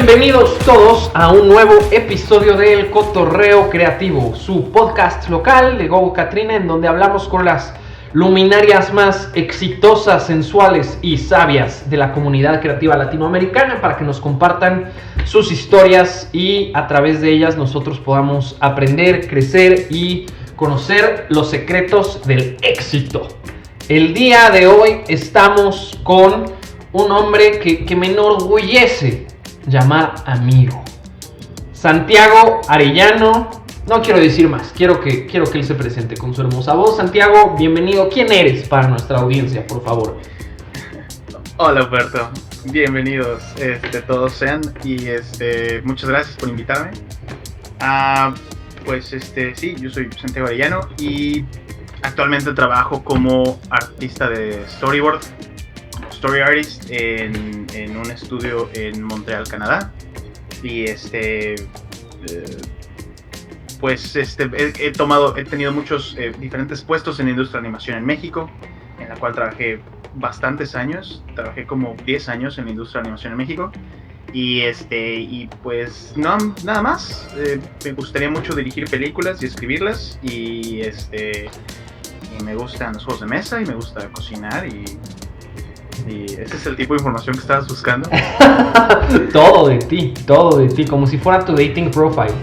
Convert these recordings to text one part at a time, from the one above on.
Bienvenidos todos a un nuevo episodio del Cotorreo Creativo, su podcast local de Go Katrina, en donde hablamos con las luminarias más exitosas, sensuales y sabias de la comunidad creativa latinoamericana para que nos compartan sus historias y a través de ellas nosotros podamos aprender, crecer y conocer los secretos del éxito. El día de hoy estamos con un hombre que me enorgullece llamar amigo. Santiago Arellano. No quiero decir más, quiero que él se presente con su hermosa voz. Santiago, bienvenido. ¿Quién eres para nuestra audiencia, por favor? Hola, Humberto. Bienvenidos todos sean y muchas gracias por invitarme. Sí, yo soy Santiago Arellano y actualmente trabajo como artista de storyboard, story artist en un estudio en Montreal, Canadá. Y he tenido muchos diferentes puestos en la industria de animación en México, en la cual trabajé bastantes años. Trabajé como 10 años en la industria de animación en México. Y pues no, nada más. Me gustaría mucho dirigir películas y escribirlas. Y me gustan los juegos de mesa y me gusta cocinar y ese es el tipo de información que estabas buscando. Todo de ti, como si fuera tu dating profile.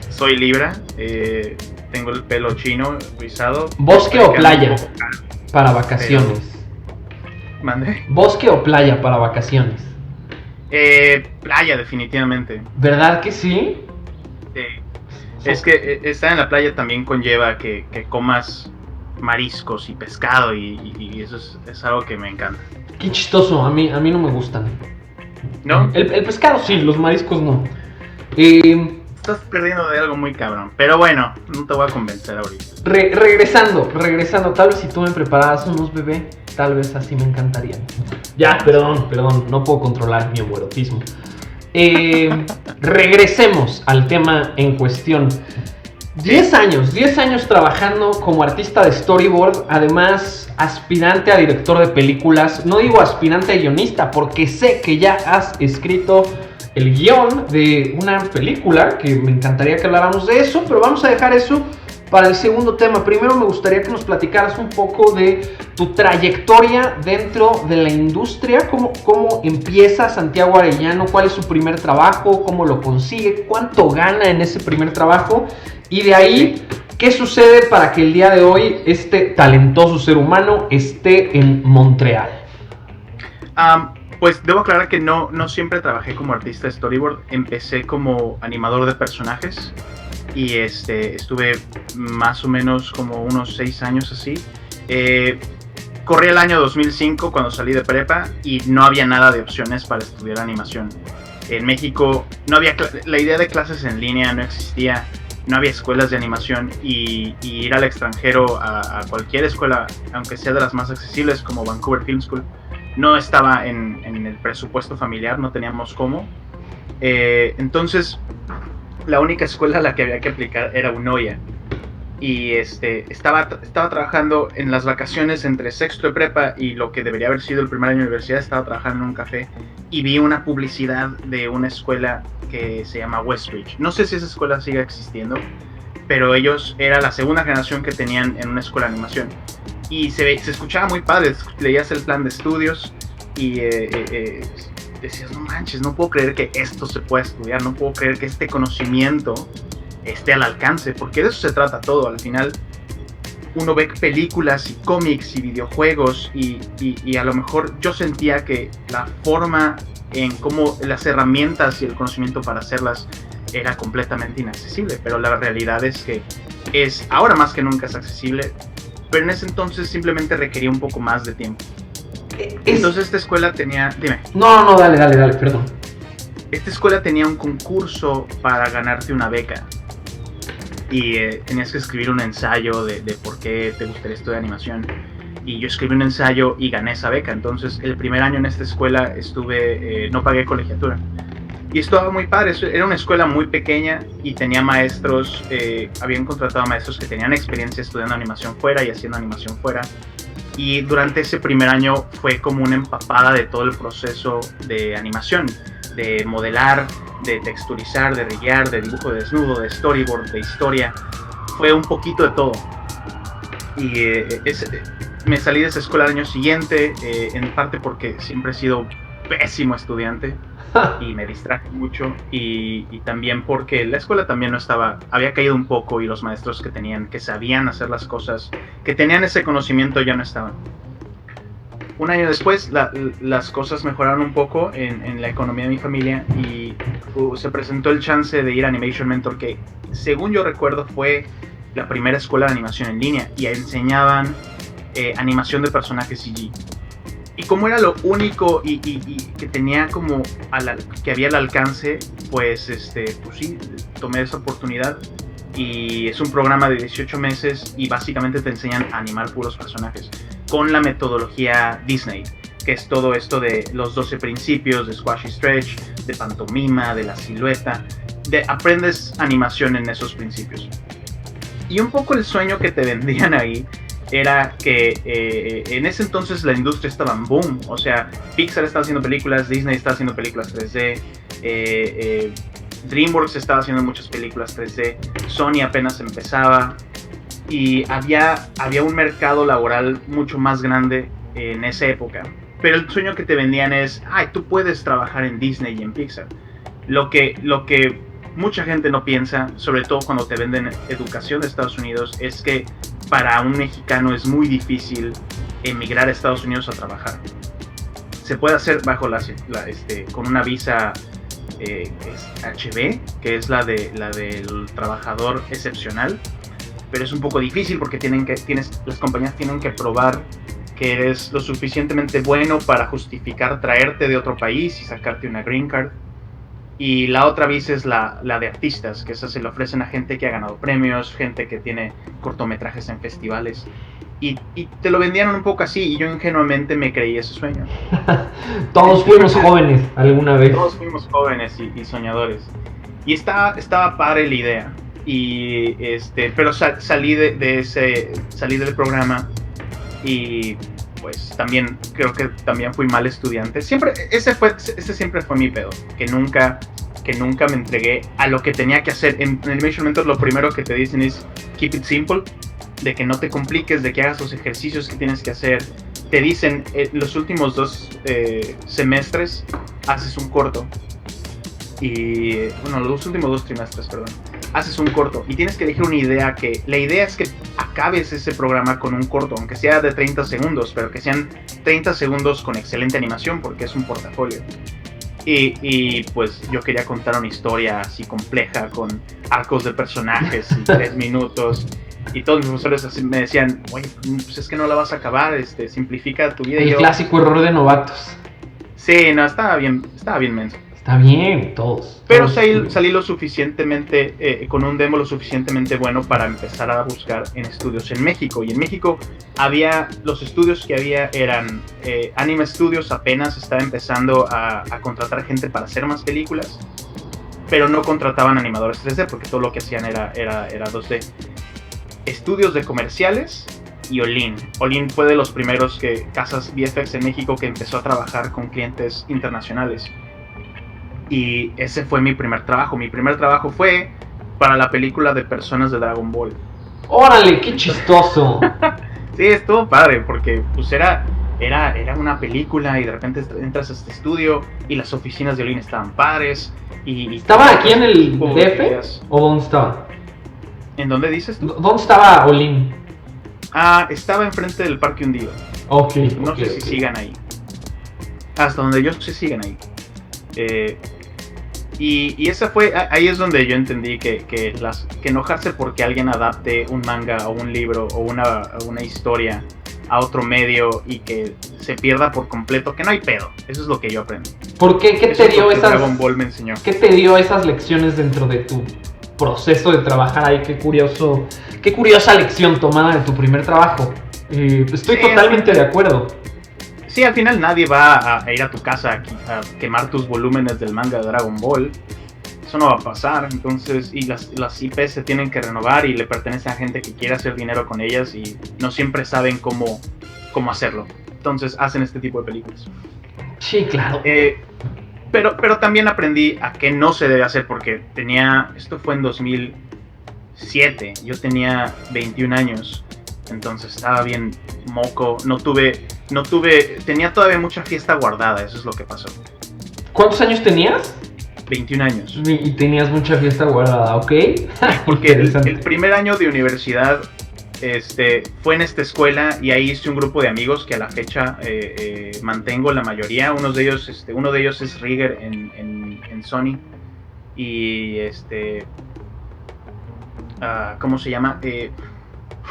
Soy Libra, tengo el pelo chino, rizado. ¿Bosque o playa para vacaciones? ¿Mande? ¿Bosque o playa para vacaciones? Playa, definitivamente. ¿Verdad que sí? Es que estar en la playa también conlleva que comas mariscos y pescado y eso es algo que me encanta. Qué chistoso, a mí no me gustan. ¿No? El pescado sí, los mariscos no. Estás perdiendo de algo muy cabrón, pero bueno, no te voy a convencer ahorita. Regresando, tal vez si tú me prepararas unos bebé, tal vez así me encantarían. Ya, perdón, no puedo controlar mi homoerotismo. Regresemos al tema en cuestión. 10 años trabajando como artista de storyboard, además aspirante a director de películas. No digo aspirante a guionista porque sé que ya has escrito el guión de una película, que me encantaría que habláramos de eso, pero vamos a dejar eso para el segundo tema. Primero me gustaría que nos platicaras un poco de tu trayectoria dentro de la industria, cómo empieza Santiago Arellano, cuál es su primer trabajo, cómo lo consigue, cuánto gana en ese primer trabajo. Y de ahí, ¿qué sucede para que el día de hoy este talentoso ser humano esté en Montreal? Pues debo aclarar que no siempre trabajé como artista de storyboard. Empecé como animador de personajes y estuve más o menos como unos 6 años así. Corrí el año 2005 cuando salí de prepa y no había nada de opciones para estudiar animación. En México no había la idea de clases en línea, no existía. No había escuelas de animación y ir al extranjero a cualquier escuela, aunque sea de las más accesibles como Vancouver Film School, no estaba en el presupuesto familiar, no teníamos cómo. Entonces, la única escuela a la que había que aplicar era Unoya. Y estaba trabajando en las vacaciones entre sexto de prepa y lo que debería haber sido el primer año de universidad. Estaba trabajando en un café y vi una publicidad de una escuela que se llama Westridge. No sé si esa escuela sigue existiendo, pero ellos era la segunda generación que tenían en una escuela de animación. Y se escuchaba muy padre, leías el plan de estudios y decías, no manches, no puedo creer que esto se pueda estudiar, no puedo creer que este conocimiento esté al alcance, porque de eso se trata todo. Al final uno ve películas y cómics y videojuegos y a lo mejor yo sentía que la forma en cómo las herramientas y el conocimiento para hacerlas era completamente inaccesible, pero la realidad es que ahora más que nunca es accesible, pero en ese entonces simplemente requería un poco más de tiempo. Entonces esta escuela tenía... Dime. No, dale, perdón. Esta escuela tenía un concurso para ganarte una beca. Y tenías que escribir un ensayo de por qué te gustaría estudiar animación. Y yo escribí un ensayo y gané esa beca. Entonces el primer año en esta escuela no pagué colegiatura. Y estaba muy padre. Era una escuela muy pequeña y tenía maestros, habían contratado a maestros que tenían experiencia estudiando animación fuera y haciendo animación fuera. Y durante ese primer año fue como una empapada de todo el proceso de animación. de modelar, de texturizar, de riggear, de dibujo de desnudo, de storyboard, de historia. Fue un poquito de todo. Y me salí de esa escuela al año siguiente, en parte porque siempre he sido pésimo estudiante y me distraje mucho, y también porque la escuela también no estaba, había caído un poco, y los maestros que sabían hacer las cosas, que tenían ese conocimiento, ya no estaban. Un año después las cosas mejoraron un poco en la economía de mi familia, y se presentó el chance de ir a Animation Mentor, que según yo recuerdo fue la primera escuela de animación en línea, y enseñaban animación de personajes CG. Y como era lo único y que tenía como que había al alcance, pues sí, tomé esa oportunidad. Y es un programa de 18 meses y básicamente te enseñan a animar puros personajes con la metodología Disney, que es todo esto de los 12 principios, de squash y stretch, de pantomima, de la silueta. Aprendes animación en esos principios. Y un poco el sueño que te vendían ahí era que en ese entonces la industria estaba en boom. O sea, Pixar estaba haciendo películas, Disney estaba haciendo películas 3D, DreamWorks estaba haciendo muchas películas 3D, Sony apenas empezaba, y había un mercado laboral mucho más grande en esa época. Pero el sueño que te vendían es, tú puedes trabajar en Disney y en Pixar. Lo que mucha gente no piensa, sobre todo cuando te venden educación de Estados Unidos, es que para un mexicano es muy difícil emigrar a Estados Unidos a trabajar. Se puede hacer bajo con una visa HB, que es la del trabajador excepcional, pero es un poco difícil porque las compañías tienen que probar que eres lo suficientemente bueno para justificar traerte de otro país y sacarte una green card. Y la otra visa es la de artistas, que esa se le ofrecen a gente que ha ganado premios, gente que tiene cortometrajes en festivales. Y te lo vendieron un poco así, y yo ingenuamente me creí ese sueño. Todos fuimos jóvenes alguna vez. Todos fuimos jóvenes y soñadores. Y estaba padre la idea. Y pero salí del programa, y pues también creo que también fui mal estudiante. Ese siempre fue mi pedo, que nunca me entregué a lo que tenía que hacer. En Animation Mentor lo primero que te dicen es keep it simple, de que no te compliques, de que hagas los ejercicios que tienes que hacer. Te dicen los últimos 2 semestres haces un corto, y los últimos 2 trimestres, perdón, haces un corto y tienes que elegir una idea. La idea es que acabes ese programa con un corto, aunque sea de 30 segundos, pero que sean 30 segundos con excelente animación, porque es un portafolio. Y pues yo quería contar una historia así compleja, con arcos de personajes y 3 minutos. Y todos mis profesores así me decían, oye, pues es que no la vas a acabar, simplifica tu vida. El clásico error de novatos. Sí, no, estaba bien menso. Está bien, todos. Pero salí lo suficientemente, con un demo lo suficientemente bueno para empezar a buscar en estudios en México. Y en México los estudios que había eran Anime Studios, apenas estaba empezando a contratar gente para hacer más películas, pero no contrataban animadores 3D porque todo lo que hacían era 2D. Estudios de comerciales y Olin. Olin fue de los primeros casas VFX en México que empezó a trabajar con clientes internacionales. Y ese fue mi primer trabajo. Mi primer trabajo fue para la película de personas de Dragon Ball. ¡Órale, qué chistoso! Sí, estuvo padre porque pues era una película, y de repente entras a este estudio y las oficinas de Olin estaban padres. ¿Estaba aquí en el DF o dónde estaba? ¿En dónde dices tú? ¿Dónde estaba Olin? Estaba enfrente del Parque Hundido. No sé si sigan ahí. Hasta donde yo sé siguen ahí. Y esa ahí es donde yo entendí que enojarse porque alguien adapte un manga o un libro o una historia a otro medio y que se pierda por completo, que no hay pedo. Eso es lo que yo aprendí. ¿Por qué? ¿Qué te dio Dragon Ball me enseñó. ¿Qué te dio esas lecciones dentro de tu proceso de trabajar ahí? Qué curiosa lección tomada de tu primer trabajo. Estoy totalmente de acuerdo. Sí, al final nadie va a ir a tu casa a quemar tus volúmenes del manga de Dragon Ball. Eso no va a pasar. Entonces, y las IPs se tienen que renovar y le pertenecen a gente que quiere hacer dinero con ellas y no siempre saben cómo hacerlo. Entonces hacen este tipo de películas. Sí, claro. Pero también aprendí a qué no se debe hacer, porque esto fue en 2007, yo tenía 21 años, entonces estaba bien moco, tenía todavía mucha fiesta guardada, eso es lo que pasó. ¿Cuántos años tenías? 21 años. Y tenías mucha fiesta guardada, ¿ok? Porque el primer año de universidad fue en esta escuela y ahí hice un grupo de amigos que a la fecha mantengo la mayoría. Uno de ellos es Rigger en Sony y ¿cómo se llama?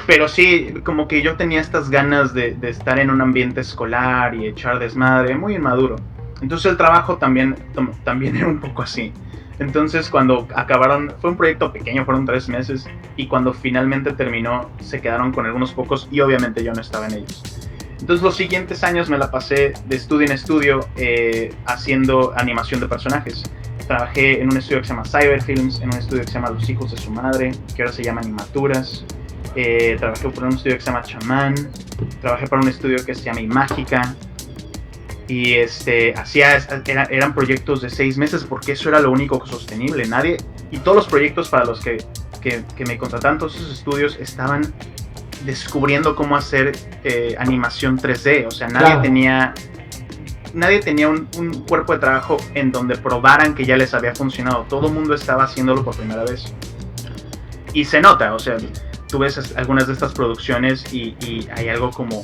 Pero sí, como que yo tenía estas ganas de estar en un ambiente escolar y echar desmadre, muy inmaduro. Entonces el trabajo también era un poco así. Entonces cuando acabaron, fue un proyecto pequeño, fueron 3 meses, y cuando finalmente terminó se quedaron con algunos pocos y obviamente yo no estaba en ellos. Entonces los siguientes años me la pasé de estudio en estudio haciendo animación de personajes. Trabajé en un estudio que se llama Cyberfilms, en un estudio que se llama Los Hijos de su Madre, que ahora se llama Animaturas. Trabajé por un estudio que se llama Chamán, trabajé para un estudio que se llama Imágica. Y eran proyectos de 6 meses porque eso era lo único sostenible. Y todos los proyectos para los que me contrataban, todos esos estudios estaban descubriendo cómo hacer animación 3D. O sea, nadie tenía un cuerpo de trabajo en donde probaran que ya les había funcionado. Todo el mundo estaba haciéndolo por primera vez. Y se nota, o sea, tú ves algunas de estas producciones y hay algo como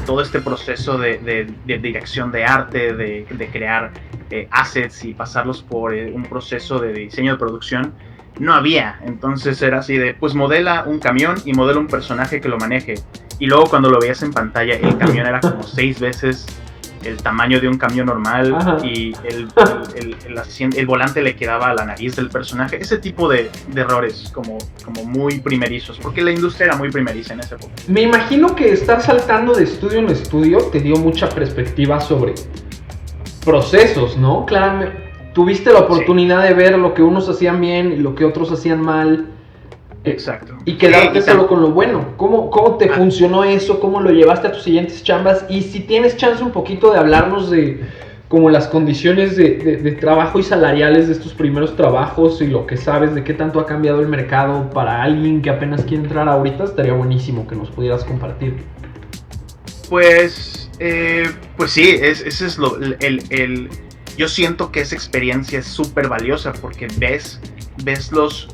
todo este proceso de dirección de arte, de crear assets y pasarlos por un proceso de diseño de producción, no había. Entonces era así de, pues modela un camión y modela un personaje que lo maneje. Y luego cuando lo veías en pantalla, el camión era como 6 veces el tamaño de un camión normal. Ajá. Y el volante le quedaba a la nariz del personaje. Ese tipo de errores como muy primerizos, porque la industria era muy primeriza en esa época. Me imagino que estar saltando de estudio en estudio te dio mucha perspectiva sobre procesos, ¿no? Claramente tuviste la oportunidad de ver lo que unos hacían bien y lo que otros hacían mal. Exacto. Y quedarte solo con lo bueno. ¿Cómo te funcionó eso? ¿Cómo lo llevaste a tus siguientes chambas? Y si tienes chance un poquito de hablarnos de como las condiciones de trabajo y salariales de estos primeros trabajos y lo que sabes de qué tanto ha cambiado el mercado para alguien que apenas quiere entrar ahorita, estaría buenísimo que nos pudieras compartir. Pues sí, ese es yo siento que esa experiencia es súper valiosa porque ves los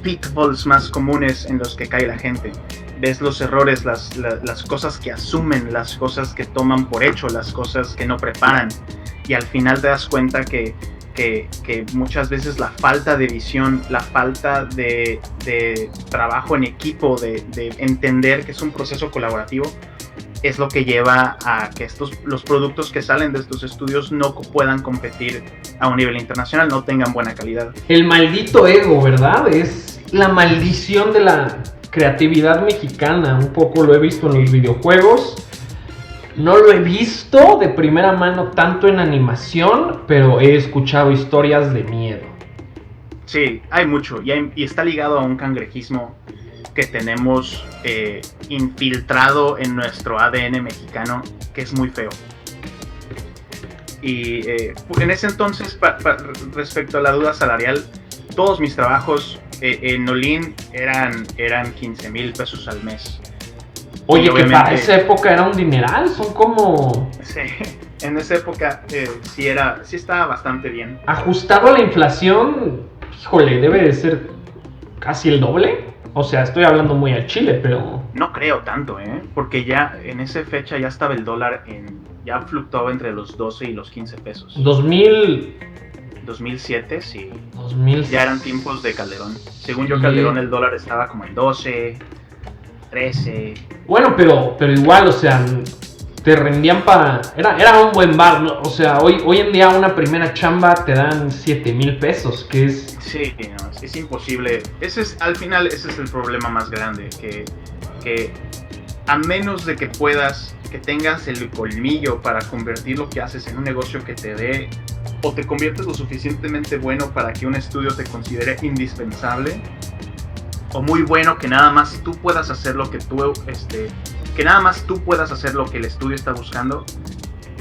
pitfalls más comunes en los que cae la gente. Ves los errores, las cosas que asumen, las cosas que toman por hecho, las cosas que no preparan. Y al final te das cuenta que muchas veces la falta de visión, la falta de trabajo en equipo, de entender que es un proceso colaborativo, es lo que lleva a que los productos que salen de estos estudios no puedan competir a un nivel internacional, no tengan buena calidad. El maldito ego, ¿verdad? Es la maldición de la creatividad mexicana. Un poco lo he visto en los videojuegos. No lo he visto de primera mano tanto en animación, pero he escuchado historias de miedo. Sí, hay mucho y está ligado a un cangrejismo que tenemos infiltrado en nuestro ADN mexicano, que es muy feo. Y en ese entonces, respecto a la duda salarial, todos mis trabajos en Olin eran 15,000 pesos al mes. Oye, que para esa época era un dineral, son como... Sí, en esa época sí estaba bastante bien. Ajustado a la inflación, híjole, debe de ser casi el doble. O sea, estoy hablando muy al chile, pero... No creo tanto, porque ya en esa fecha ya estaba el dólar ya fluctuaba entre los 12 y los 15 pesos. 2007, sí. 2000... Ya eran tiempos de Calderón. Según yo, Calderón, el dólar estaba como en 12, 13... Bueno, pero igual, o sea, te rendían para... Era un buen bar, ¿no? O sea, hoy en día una primera chamba te dan 7,000 pesos, que es... Sí, no, es imposible. Al final ese es el problema más grande, que a menos de que tengas el colmillo para convertir lo que haces en un negocio que te dé, o te conviertes lo suficientemente bueno para que un estudio te considere indispensable, o muy bueno que nada más tú puedas hacer lo que nada más tú puedas hacer lo que el estudio está buscando,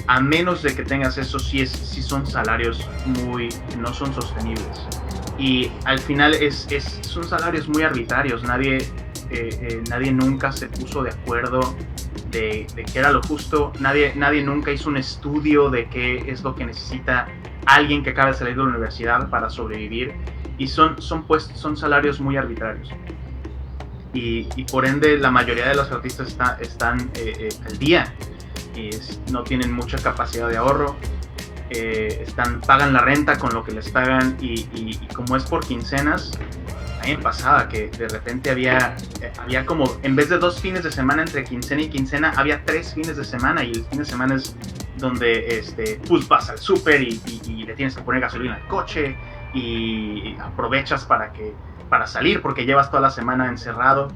a menos de que tengas eso, sí son salarios no son sostenibles. Y al final son salarios muy arbitrarios. Nadie nunca se puso de acuerdo de qué era lo justo. Nadie nunca hizo un estudio de qué es lo que necesita alguien que acaba de salir de la universidad para sobrevivir. Y son salarios muy arbitrarios. Y por ende la mayoría de los artistas están al día. Y no tienen mucha capacidad de ahorro. Pagan la renta con lo que les pagan. Y como es por quincenas, a mí me pasaba que de repente había como, en vez de 2 fines de semana entre quincena y quincena, había 3 fines de semana. Y el fin de semana es donde pues vas al súper y le tienes que poner gasolina al coche. Y aprovechas para salir porque llevas toda la semana encerrado.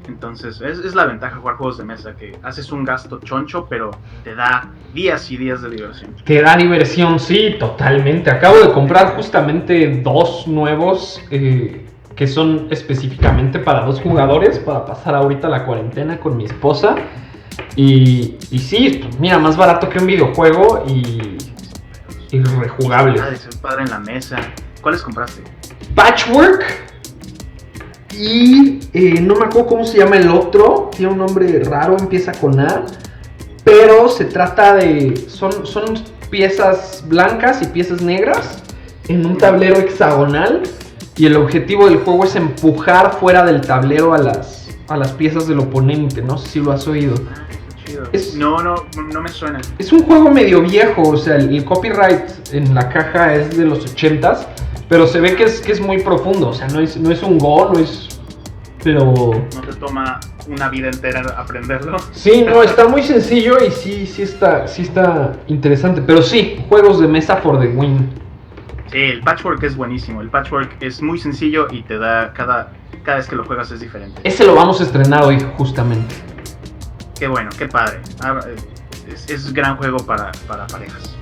Entonces es la ventaja de jugar juegos de mesa, que haces un gasto choncho, pero te da días y días de diversión. Te da diversión, sí, totalmente. Acabo de comprar justamente 2 nuevos que son específicamente para 2 jugadores, para pasar ahorita la cuarentena con mi esposa. Y sí, mira, más barato que un videojuego y rejugable. Es padre en la mesa. ¿Cuáles compraste? Patchwork y no me acuerdo cómo se llama el otro. Tiene un nombre raro, empieza con A. Pero se trata de... Son piezas blancas y piezas negras en un tablero hexagonal. Y el objetivo del juego es empujar fuera del tablero a las piezas del oponente. No sé si lo has oído. No me suena. Es un juego medio viejo, o sea, el copyright en la caja es de los 80s, pero se ve que es muy profundo, o sea, no es un Go, no es... pero... ¿No te toma una vida entera aprenderlo? Sí, no, está muy sencillo y sí está interesante, pero sí, juegos de mesa for the win. Sí, el Patchwork es buenísimo, el Patchwork es muy sencillo y te da, cada vez que lo juegas es diferente. Ese lo vamos a estrenar hoy, justamente. Qué bueno, qué padre. Es gran juego para parejas.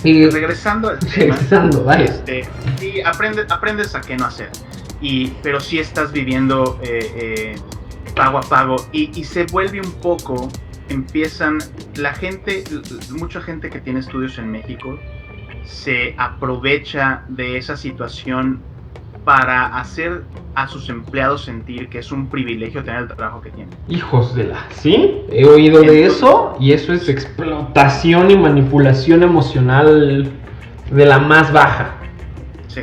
Regresando al tema. Vaya. Sí, aprendes a qué no hacer. Pero sí estás viviendo pago a pago. Y se vuelve un poco. Mucha gente que tiene estudios en México se aprovecha de esa situación para hacer a sus empleados sentir que es un privilegio tener el trabajo que tienen. Hijos de la... ¿Sí? He oído de eso, y eso es explotación y manipulación emocional de la más baja. Sí.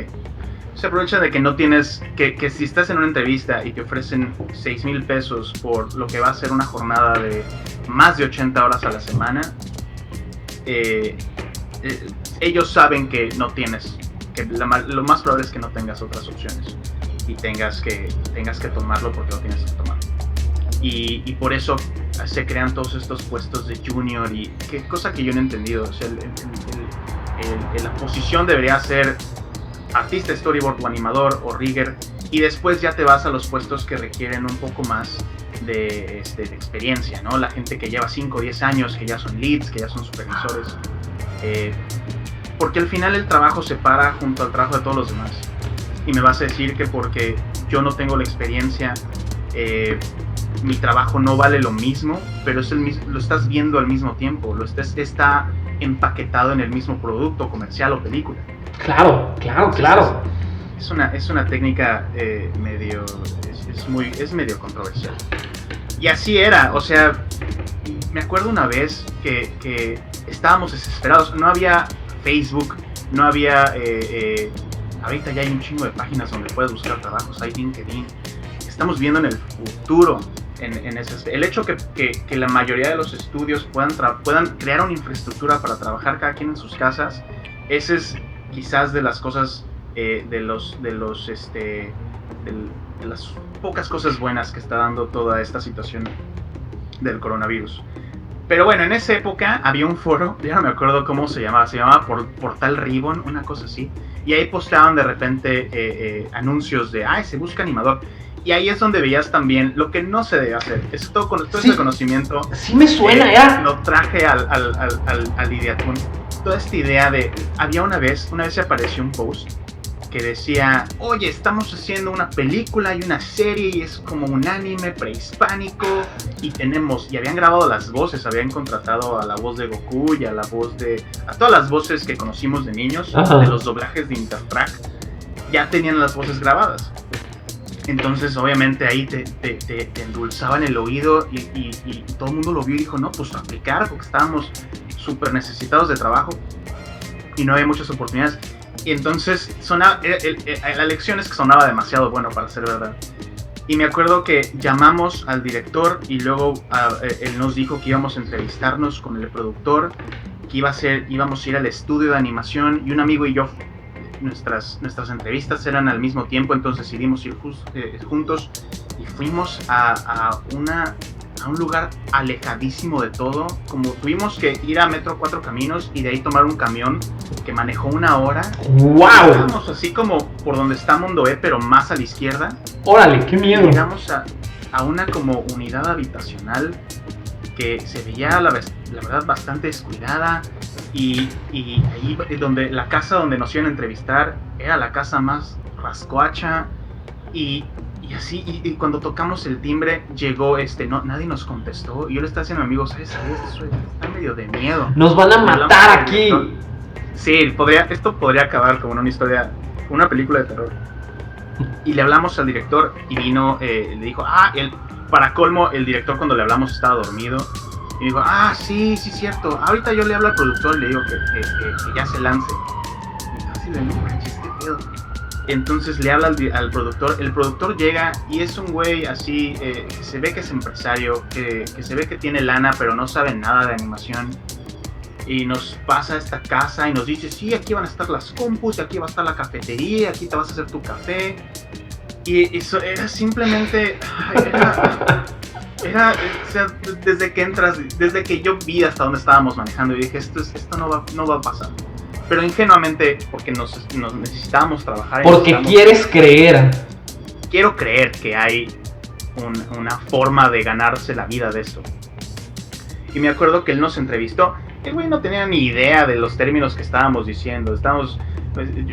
Se aprovecha de que no tienes... Que si estás en una entrevista y te ofrecen 6,000 pesos por lo que va a ser una jornada de más de 80 horas a la semana, ellos saben que no tienes... que lo más probable es que no tengas otras opciones y tengas que tomarlo porque lo tienes que tomar, y por eso se crean todos estos puestos de junior, y qué cosa que yo no he entendido. O sea, la posición debería ser artista storyboard o animador o rigger, y después ya te vas a los puestos que requieren un poco más de experiencia, ¿no? La gente que lleva 5 o 10 años, que ya son leads, que ya son supervisores, porque al final el trabajo se para junto al trabajo de todos los demás. Y me vas a decir que porque yo no tengo la experiencia, mi trabajo no vale lo mismo, pero es el mismo, lo estás viendo al mismo tiempo, está empaquetado en el mismo producto comercial o película. Claro. Es una técnica medio controversial. Y así era, o sea, me acuerdo una vez que estábamos desesperados, no había Facebook, no había... ahorita ya hay un chingo de páginas donde puedes buscar trabajos, hay LinkedIn. Estamos viendo en el futuro, el hecho que la mayoría de los estudios puedan crear una infraestructura para trabajar cada quien en sus casas. Esa es quizás de las cosas, de las pocas cosas buenas que está dando toda esta situación del coronavirus. Pero bueno, en esa época había un foro, ya no me acuerdo cómo se llamaba Portal Ribbon, una cosa así, y ahí posteaban de repente anuncios de, se busca animador, y ahí es donde veías también lo que no se debe hacer. Todo ese conocimiento. Sí me suena, ya. Lo traje al Ideatun. Toda esta idea de, una vez se apareció un post que decía, oye, estamos haciendo una película y una serie y es como un anime prehispánico y habían grabado las voces, habían contratado a la voz de Goku y a todas las voces que conocimos de niños, de los doblajes de Intertrack, ya tenían las voces grabadas. Entonces obviamente ahí te endulzaban el oído y todo el mundo lo vio y dijo, no, pues aplicar, porque estábamos súper necesitados de trabajo y no había muchas oportunidades. Y entonces la lección es que sonaba demasiado bueno para ser verdad. Y me acuerdo que llamamos al director y luego él nos dijo que íbamos a entrevistarnos con el productor, que íbamos a ir al estudio de animación, y un amigo y yo, nuestras entrevistas eran al mismo tiempo, entonces decidimos ir juntos y fuimos a un lugar alejadísimo de todo. Como tuvimos que ir a Metro Cuatro Caminos y de ahí tomar un camión que manejó 1 hora. ¡Wow! Estábamos así como por donde está Mondoé, pero más a la izquierda. ¡Órale, qué miedo! Llegamos a una como unidad habitacional que se veía la verdad bastante descuidada, y ahí donde la casa donde nos iban a entrevistar era la casa más rascuacha, y así, y cuando tocamos el timbre llegó nadie nos contestó, y yo le estaba diciendo a mi amigo, ¿sabes? Esto está medio de miedo. ¡Nos van a matar aquí! Sí, esto podría acabar como una historia, una película de terror. Y le hablamos al director y vino, le dijo, para colmo, el director cuando le hablamos estaba dormido. Y dijo, sí, cierto. Ahorita yo le hablo al productor y le digo que ya se lance. Y casi le digo, qué pedo. Entonces le habla al productor. El productor llega y es un güey así, que se ve que es empresario, que se ve que tiene lana, pero no sabe nada de animación. Y nos pasa a esta casa y nos dice, sí, aquí van a estar las compus, aquí va a estar la cafetería, aquí te vas a hacer tu café. Y eso era simplemente... o sea, desde que entras, desde que yo vi hasta donde estábamos manejando, y dije, esto no va a pasar. Pero ingenuamente, porque nos necesitábamos trabajar. Porque quieres creer. Quiero creer que hay una forma de ganarse la vida de esto. Y me acuerdo que él nos entrevistó. El güey no tenía ni idea de los términos que estábamos diciendo.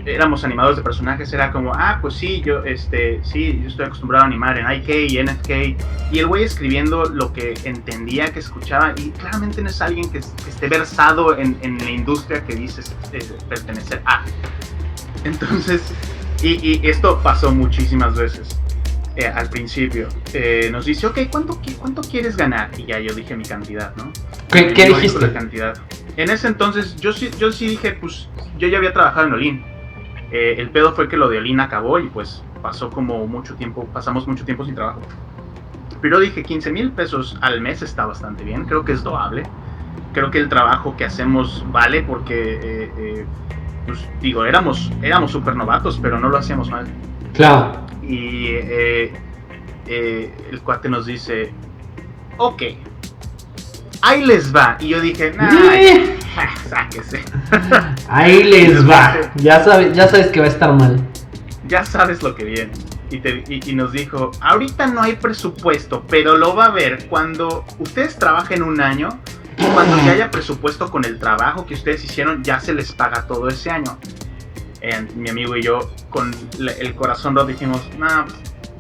Éramos animadores de personajes, era como, pues sí, yo estoy acostumbrado a animar en IK y NFK, y el güey escribiendo lo que entendía, que escuchaba, y claramente no es alguien que esté versado en la industria que dices pertenecer a. Entonces, y esto pasó muchísimas veces. Al principio nos dice, ok, ¿cuánto quieres ganar? Y ya yo dije mi cantidad, ¿no? ¿Qué dijiste? La cantidad. En ese entonces yo sí dije, pues yo ya había trabajado en Olin. El pedo fue que lo de Olin acabó y pues pasamos mucho tiempo sin trabajo. Pero dije, 15,000 pesos al mes está bastante bien, creo que es doable. Creo que el trabajo que hacemos vale porque, pues digo, éramos súper novatos, pero no lo hacíamos mal. Claro. Y el cuate nos dice, ok, ahí les va. Y yo dije, sáquese. Ahí les va. Ya sabes que va a estar mal. Ya sabes lo que viene. Y nos dijo, ahorita no hay presupuesto, pero lo va a haber cuando ustedes trabajen 1 año. Y cuando ya haya presupuesto con el trabajo que ustedes hicieron, ya se les paga todo ese año. Mi amigo y yo, con el corazón roto, dijimos,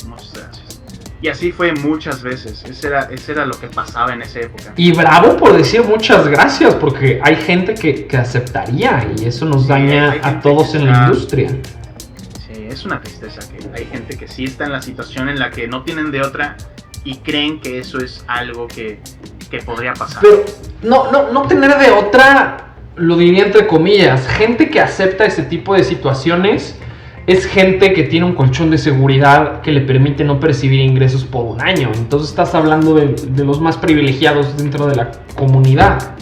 muchas gracias. Y así fue muchas veces. Ese era lo que pasaba en esa época. Y bravo por decir muchas gracias, porque hay gente que aceptaría, y eso nos daña a todos en la industria. Sí, es una tristeza que hay gente que sí está en la situación en la que no tienen de otra y creen que eso es algo que podría pasar. Pero no tener de otra, lo diría entre comillas. Gente que acepta ese tipo de situaciones es gente que tiene un colchón de seguridad que le permite no percibir ingresos por 1 año. Entonces estás hablando de los más privilegiados dentro de la comunidad.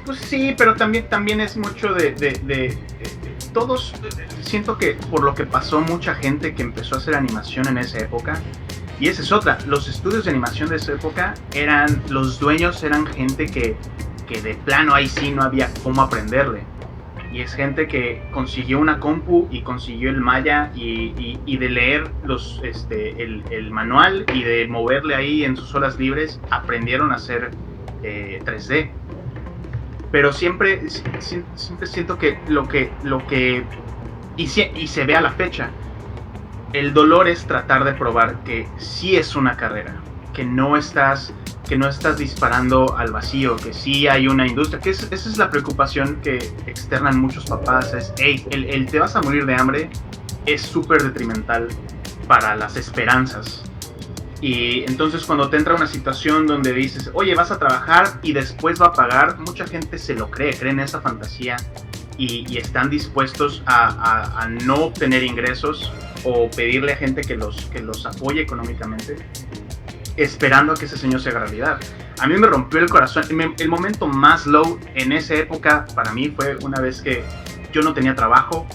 Pues sí, pero también es mucho de todos. Siento que por lo que pasó, mucha gente que empezó a hacer animación en esa época. Y esa es otra, los estudios de animación de esa época los dueños eran gente que de plano ahí sí no había cómo aprenderle. Y es gente que consiguió una compu y consiguió el Maya y de leer el manual y de moverle ahí en sus horas libres, aprendieron a hacer 3D. Pero siempre siento que lo que y se ve a la fecha. El dolor es tratar de probar que sí es una carrera, que no estás disparando al vacío, que sí hay una industria, que esa es la preocupación que externan muchos papás, es, hey, el te vas a morir de hambre es súper detrimental para las esperanzas. Y entonces cuando te entra una situación donde dices, oye, vas a trabajar y después va a pagar, mucha gente se lo creen esa fantasía y están dispuestos a no obtener ingresos o pedirle a gente que los apoye económicamente, esperando a que ese sueño se haga realidad. A mí me rompió el corazón. El momento más low en esa época para mí fue una vez que yo no tenía trabajo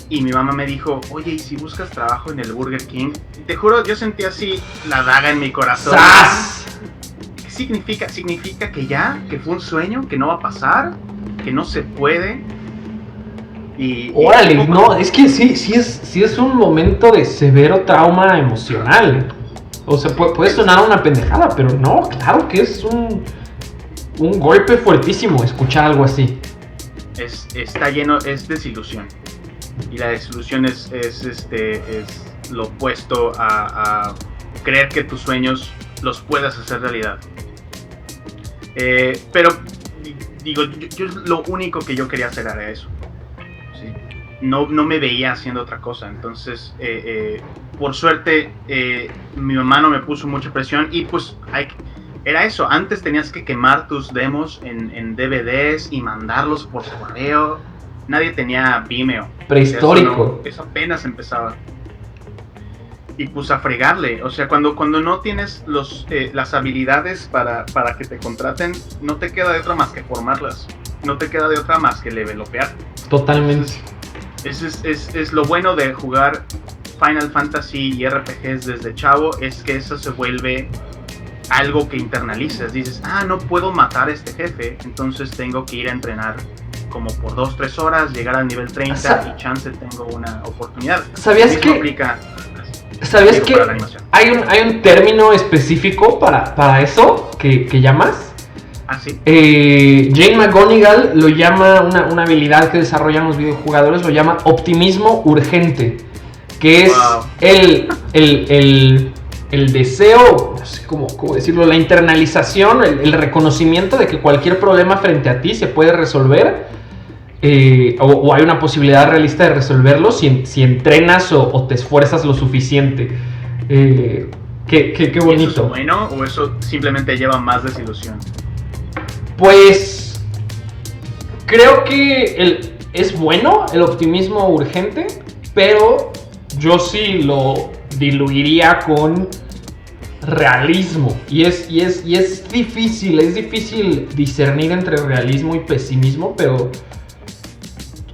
y mi mamá me dijo, oye, ¿y si buscas trabajo en el Burger King? Y te juro, yo sentí así la daga en mi corazón. ¡Sas! ¿Qué significa? Significa que fue un sueño, que no va a pasar, que no se puede. Órale, no, es que sí es un momento de severo trauma emocional. O sea, puede sonar una pendejada, pero no, claro que es un golpe fuertísimo escuchar algo así. Está lleno, es desilusión. Y la desilusión es lo opuesto a creer que tus sueños los puedas hacer realidad. Pero, digo, yo lo único que yo quería hacer era eso. ¿Sí? No me veía haciendo otra cosa. Entonces, por suerte, mi mamá no me puso mucha presión y pues era eso. Antes tenías que quemar tus demos en DVDs y mandarlos por correo. Nadie tenía Vimeo. Prehistórico. Eso apenas empezaba. Y pues a fregarle. O sea, cuando no tienes las habilidades para que te contraten, no te queda de otra más que formarlas. No te queda de otra más que levelopear. Totalmente. Es lo bueno de jugar Final Fantasy y RPGs desde chavo, es que eso se vuelve algo que internalizas. Dices, no puedo matar a este jefe, entonces tengo que ir a entrenar como por 2-3 horas, llegar al nivel 30 y chance tengo una oportunidad. ¿Sabías que hay un término específico para eso que llamas? ¿Ah, sí? Jane McGonigal lo llama, una habilidad que desarrollan los videojugadores, lo llama optimismo urgente, que es el deseo, no sé cómo decirlo, la internalización, el reconocimiento de que cualquier problema frente a ti se puede resolver, o hay una posibilidad realista de resolverlo si entrenas o te esfuerzas lo suficiente. Qué bonito. ¿Eso es bueno o eso simplemente lleva más desilusión? Pues creo que es bueno el optimismo urgente, pero yo sí lo diluiría con realismo. Y es difícil discernir entre realismo y pesimismo, pero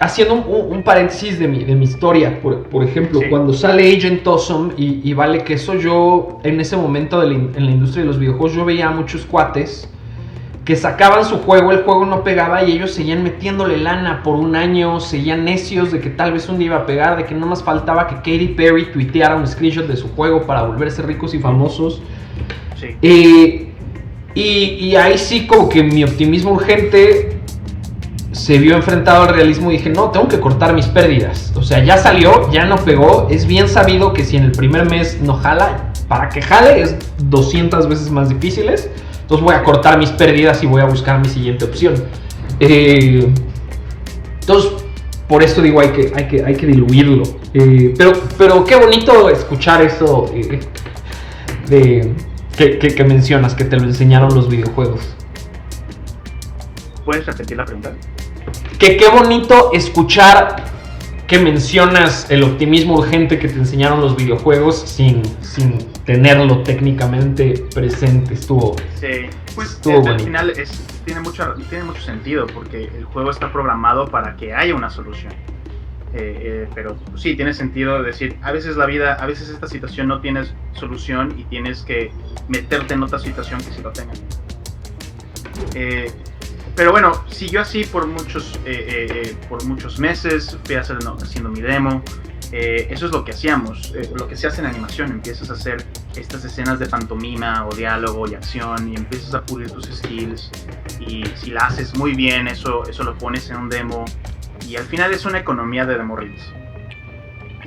haciendo un paréntesis de mi historia, por ejemplo, sí. Cuando sale Agent Awesome y Vale Queso, yo en ese momento en la industria de los videojuegos, yo veía a muchos cuates que sacaban su juego, el juego no pegaba y ellos seguían metiéndole lana por un año, seguían necios de que tal vez un día iba a pegar, de que no más faltaba que Katy Perry tuiteara un screenshot de su juego para volverse ricos y famosos. Sí. Y ahí sí como que mi optimismo urgente se vio enfrentado al realismo y dije, no, tengo que cortar mis pérdidas. O sea, ya salió, ya no pegó, es bien sabido que si en el primer mes no jala, para que jale es 200 veces más difíciles. Entonces voy a cortar mis pérdidas y voy a buscar mi siguiente opción. Entonces, por eso digo, hay que diluirlo. Pero qué bonito escuchar eso que mencionas, que te lo enseñaron los videojuegos. ¿Puedes repetir la pregunta? Qué bonito escuchar que mencionas el optimismo urgente que te enseñaron los videojuegos sin tenerlo técnicamente presente. Estuvo bonito. Al final tiene mucho sentido porque el juego está programado para que haya una solución. Pero sí, tiene sentido decir, a veces esta situación no tienes solución y tienes que meterte en otra situación que sí lo tenga. Pero bueno, siguió así por muchos meses, fui haciendo mi demo. Eso es lo que hacíamos, lo que se hace en animación. Empiezas a hacer estas escenas de pantomima o diálogo y acción y empiezas a pulir tus skills. Y si la haces muy bien, eso lo pones en un demo. Y al final es una economía de demo reels.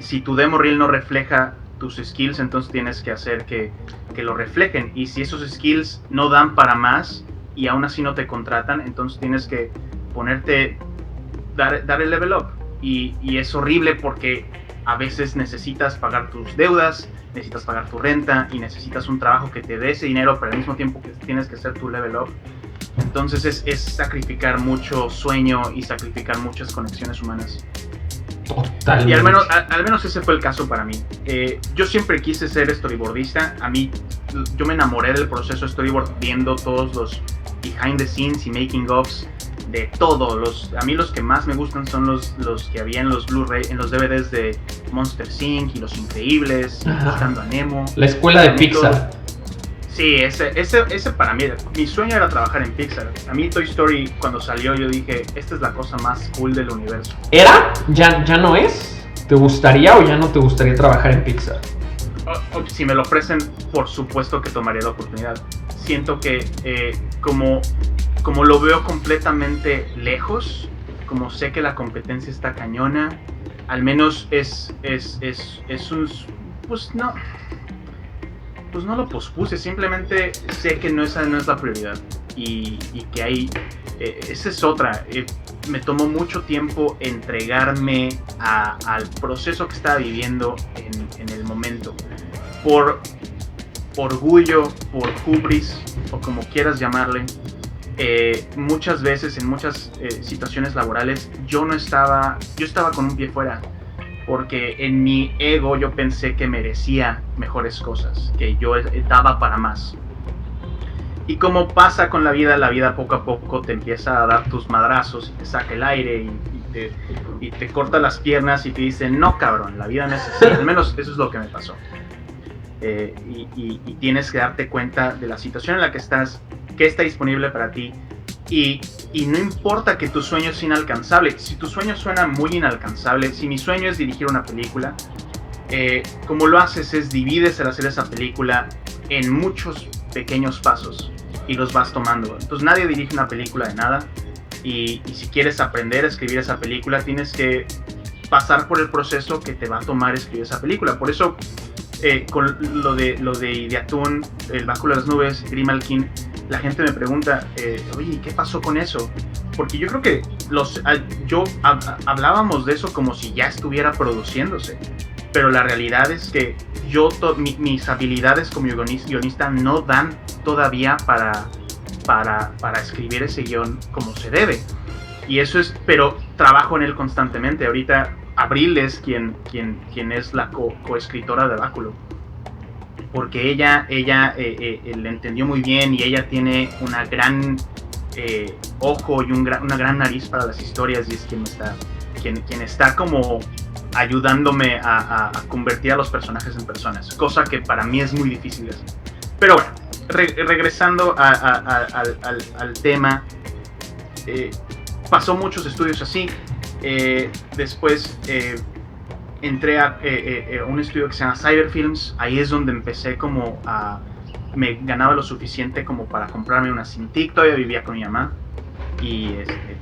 si tu demo reel no refleja tus skills, entonces tienes que hacer que lo reflejen. Y si esos skills no dan para más y aún así no te contratan, entonces tienes que dar el level up. Y es horrible porque a veces necesitas pagar tus deudas, necesitas pagar tu renta y necesitas un trabajo que te dé ese dinero, pero al mismo tiempo que tienes que hacer tu level up. Entonces es sacrificar mucho sueño y sacrificar muchas conexiones humanas. Totalmente. Y al menos ese fue el caso para mí. Yo siempre quise ser storyboardista. Yo me enamoré del proceso storyboard viendo todos los behind the scenes y making ofs de todo. A mí los que más me gustan son los que había en los Blu-ray, en los DVDs de Monster Inc. y Los Increíbles, Buscando a Nemo. La escuela de Pixar. Sí, ese para mí, mi sueño era trabajar en Pixar. A mí Toy Story, cuando salió, yo dije, esta es la cosa más cool del universo. ¿Era? ¿Ya no es? ¿Te gustaría o ya no te gustaría trabajar en Pixar? Si me lo ofrecen, por supuesto que tomaría la oportunidad. Siento que como lo veo completamente lejos, como sé que la competencia está cañona, al menos es un... Pues no lo pospuse, simplemente sé que esa no es la prioridad y que hay, esa es otra. Me tomó mucho tiempo entregarme al proceso que estaba viviendo en el momento. Por orgullo, por hubris, o como quieras llamarle, muchas veces en muchas situaciones laborales yo estaba con un pie fuera. Porque en mi ego yo pensé que merecía mejores cosas, que yo daba para más. Y como pasa con la vida poco a poco te empieza a dar tus madrazos y te saca el aire y te corta las piernas y te dice, no cabrón, la vida no es así. Al menos eso es lo que me pasó. Y tienes que darte cuenta de la situación en la que estás, qué está disponible para ti. Y no importa que tu sueño es inalcanzable. Si tu sueño suena muy inalcanzable, si mi sueño es dirigir una película, como lo haces es divides el hacer esa película en muchos pequeños pasos y los vas tomando. Entonces nadie dirige una película de nada y si quieres aprender a escribir esa película tienes que pasar por el proceso que te va a tomar escribir esa película. Por eso con lo de Ideatoon, El Báculo de las Nubes, Grimalkin, la gente me pregunta, oye, ¿qué pasó con eso? Porque yo creo que hablábamos de eso como si ya estuviera produciéndose, pero la realidad es que mis habilidades como guionista no dan todavía para escribir ese guión como se debe. Y eso es, pero trabajo en él constantemente. Ahorita Abril es quien es la coescritora de Báculo. Porque ella le entendió muy bien y ella tiene una gran ojo y una gran nariz para las historias y es quien está como ayudándome a convertir a los personajes en personas, cosa que para mí es muy difícil de hacer. Pero bueno, regresando al tema, pasó muchos estudios así. Después entré a un estudio que se llama Cyberfilms. Ahí es donde empecé me ganaba lo suficiente como para comprarme una Cintiq. Todavía vivía con mi mamá y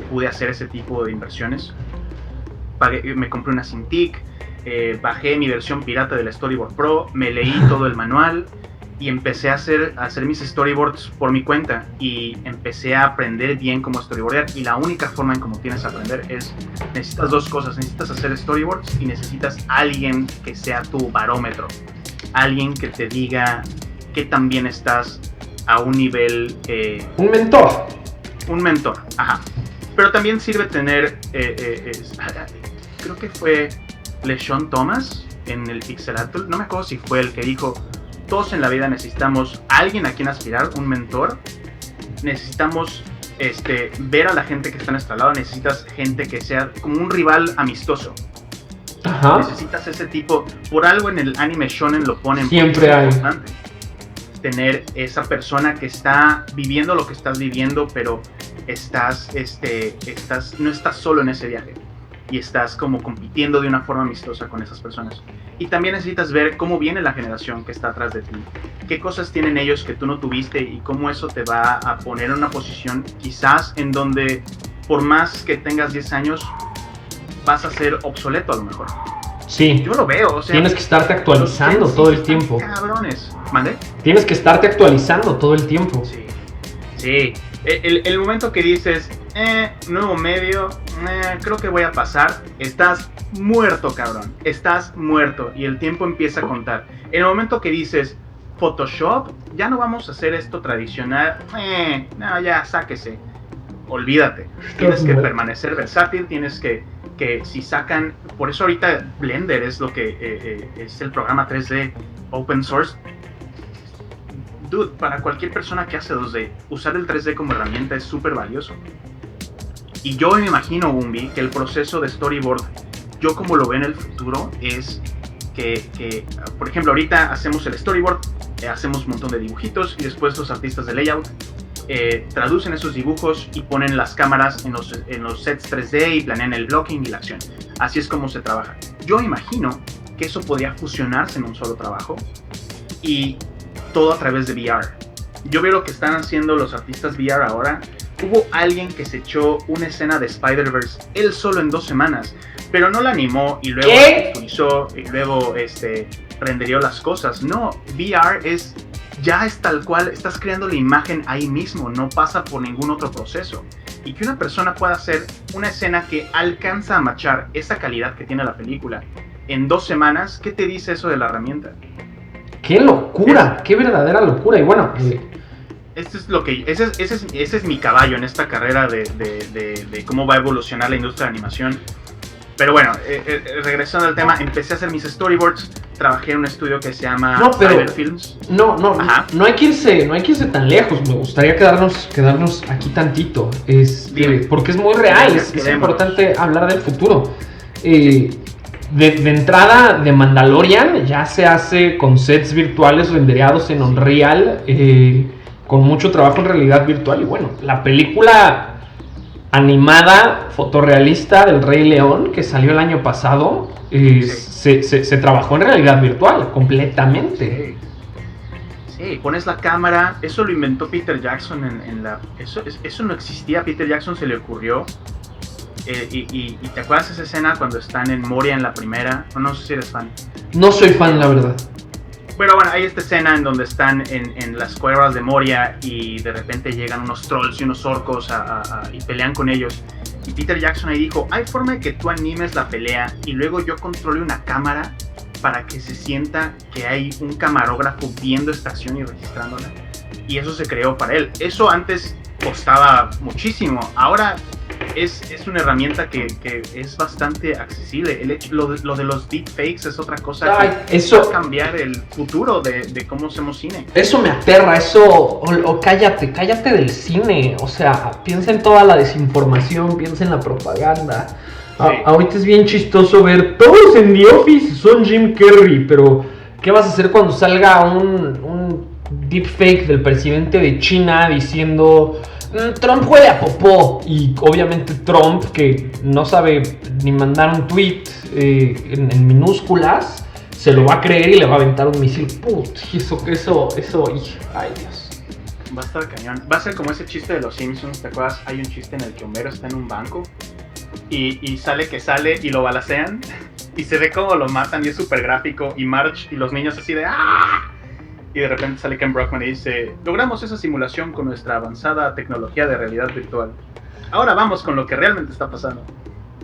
pude hacer ese tipo de inversiones. Me compré una Cintiq, bajé mi versión pirata del Storyboard Pro, me leí todo el manual y empecé a hacer mis storyboards por mi cuenta y empecé a aprender bien cómo storyboardear. Y la única forma en cómo tienes que aprender es, necesitas dos cosas: necesitas hacer storyboards y necesitas alguien que sea tu barómetro, alguien que te diga que también estás a un nivel... un mentor. Un mentor, ajá. Pero también sirve tener, creo que fue LeSean Thomas en el Pixelator, no me acuerdo si fue el que dijo, todos en la vida necesitamos alguien a quien aspirar, un mentor. Necesitamos ver a la gente que está a nuestro lado. Necesitas gente que sea como un rival amistoso. Ajá. Necesitas ese tipo. Por algo en el anime shonen lo ponen. Siempre hay. Importante. Tener esa persona que está viviendo lo que estás viviendo, pero no estás solo en ese viaje. Y estás como compitiendo de una forma amistosa con esas personas. Y también necesitas ver cómo viene la generación que está atrás de ti. Qué cosas tienen ellos que tú no tuviste y cómo eso te va a poner en una posición quizás en donde por más que tengas 10 años vas a ser obsoleto a lo mejor. Sí. Yo lo veo, o sea... Tienes que estarte actualizando todo el tiempo. Cabrones. ¿Mande? Tienes que estarte actualizando todo el tiempo. Sí. Sí. El momento que dices, nuevo medio, creo que voy a pasar, estás muerto, cabrón. Estás muerto y el tiempo empieza a contar. El momento que dices, Photoshop, ya no vamos a hacer esto tradicional, no, ya, sáquese. Olvídate. Tienes que permanecer versátil, tienes que si sacan, por eso ahorita Blender es lo que es el programa 3D open source. Dude, para cualquier persona que hace 2D, usar el 3D como herramienta es súper valioso. Y yo me imagino, Umbi, que el proceso de storyboard, yo como lo veo en el futuro, es que por ejemplo, ahorita hacemos el storyboard, hacemos un montón de dibujitos y después los artistas de layout traducen esos dibujos y ponen las cámaras en los sets 3D y planean el blocking y la acción. Así es como se trabaja. Yo imagino que eso podría fusionarse en un solo trabajo y todo a través de VR. Yo veo lo que están haciendo los artistas VR ahora. Hubo alguien que se echó una escena de Spider-Verse él solo en 2 semanas, pero no la animó y luego texturizó y luego renderió las cosas. No, VR ya es tal cual, estás creando la imagen ahí mismo, no pasa por ningún otro proceso. Y que una persona pueda hacer una escena que alcanza a matchar esa calidad que tiene la película en 2 semanas, ¿qué te dice eso de la herramienta? ¡Qué locura! ¡Qué verdadera locura! Y bueno... Ese es mi caballo en esta carrera de cómo va a evolucionar la industria de animación. Pero bueno, regresando al tema, empecé a hacer mis storyboards, trabajé en un estudio que se llama Cyber Films. No hay que irse tan lejos, me gustaría quedarnos aquí tantito, porque es muy real, es importante hablar del futuro. De entrada, de Mandalorian ya se hace con sets virtuales rendereados en Unreal, con mucho trabajo en realidad virtual. Y bueno, la película animada fotorrealista del Rey León que salió el año pasado, se trabajó en realidad virtual completamente. Sí, pones la cámara, eso lo inventó Peter Jackson eso no existía, Peter Jackson se le ocurrió. Y te acuerdas esa escena cuando están en Moria en la primera, no sé si eres fan. No soy fan, la verdad. Pero bueno, hay esta escena en donde están en las cuevas de Moria y de repente llegan unos trolls y unos orcos y pelean con ellos. Y Peter Jackson ahí dijo, hay forma de que tú animes la pelea y luego yo controle una cámara para que se sienta que hay un camarógrafo viendo esta acción y registrándola. Y eso se creó para él. Eso antes costaba muchísimo. Ahora es una herramienta que es bastante accesible. Lo de los deepfakes es otra cosa que va a cambiar el futuro de cómo hacemos cine. Eso me aterra, cállate del cine. O sea, piensa en toda la desinformación, piensa en la propaganda. Sí. Ahorita es bien chistoso ver todos en The Office son Jim Carrey, pero ¿qué vas a hacer cuando salga un deepfake del presidente de China diciendo Trump huele a popó? Y obviamente Trump, que no sabe ni mandar un tweet en minúsculas, se lo va a creer y le va a aventar un misil. Eso, ay Dios. Va a estar cañón. Va a ser como ese chiste de los Simpsons, ¿te acuerdas? Hay un chiste en el que Homero está en un banco y sale y lo balacean y se ve cómo lo matan y es súper gráfico y Marge y los niños así de ¡ah! Y de repente sale Ken Brockman y dice, logramos esa simulación con nuestra avanzada tecnología de realidad virtual. Ahora vamos con lo que realmente está pasando.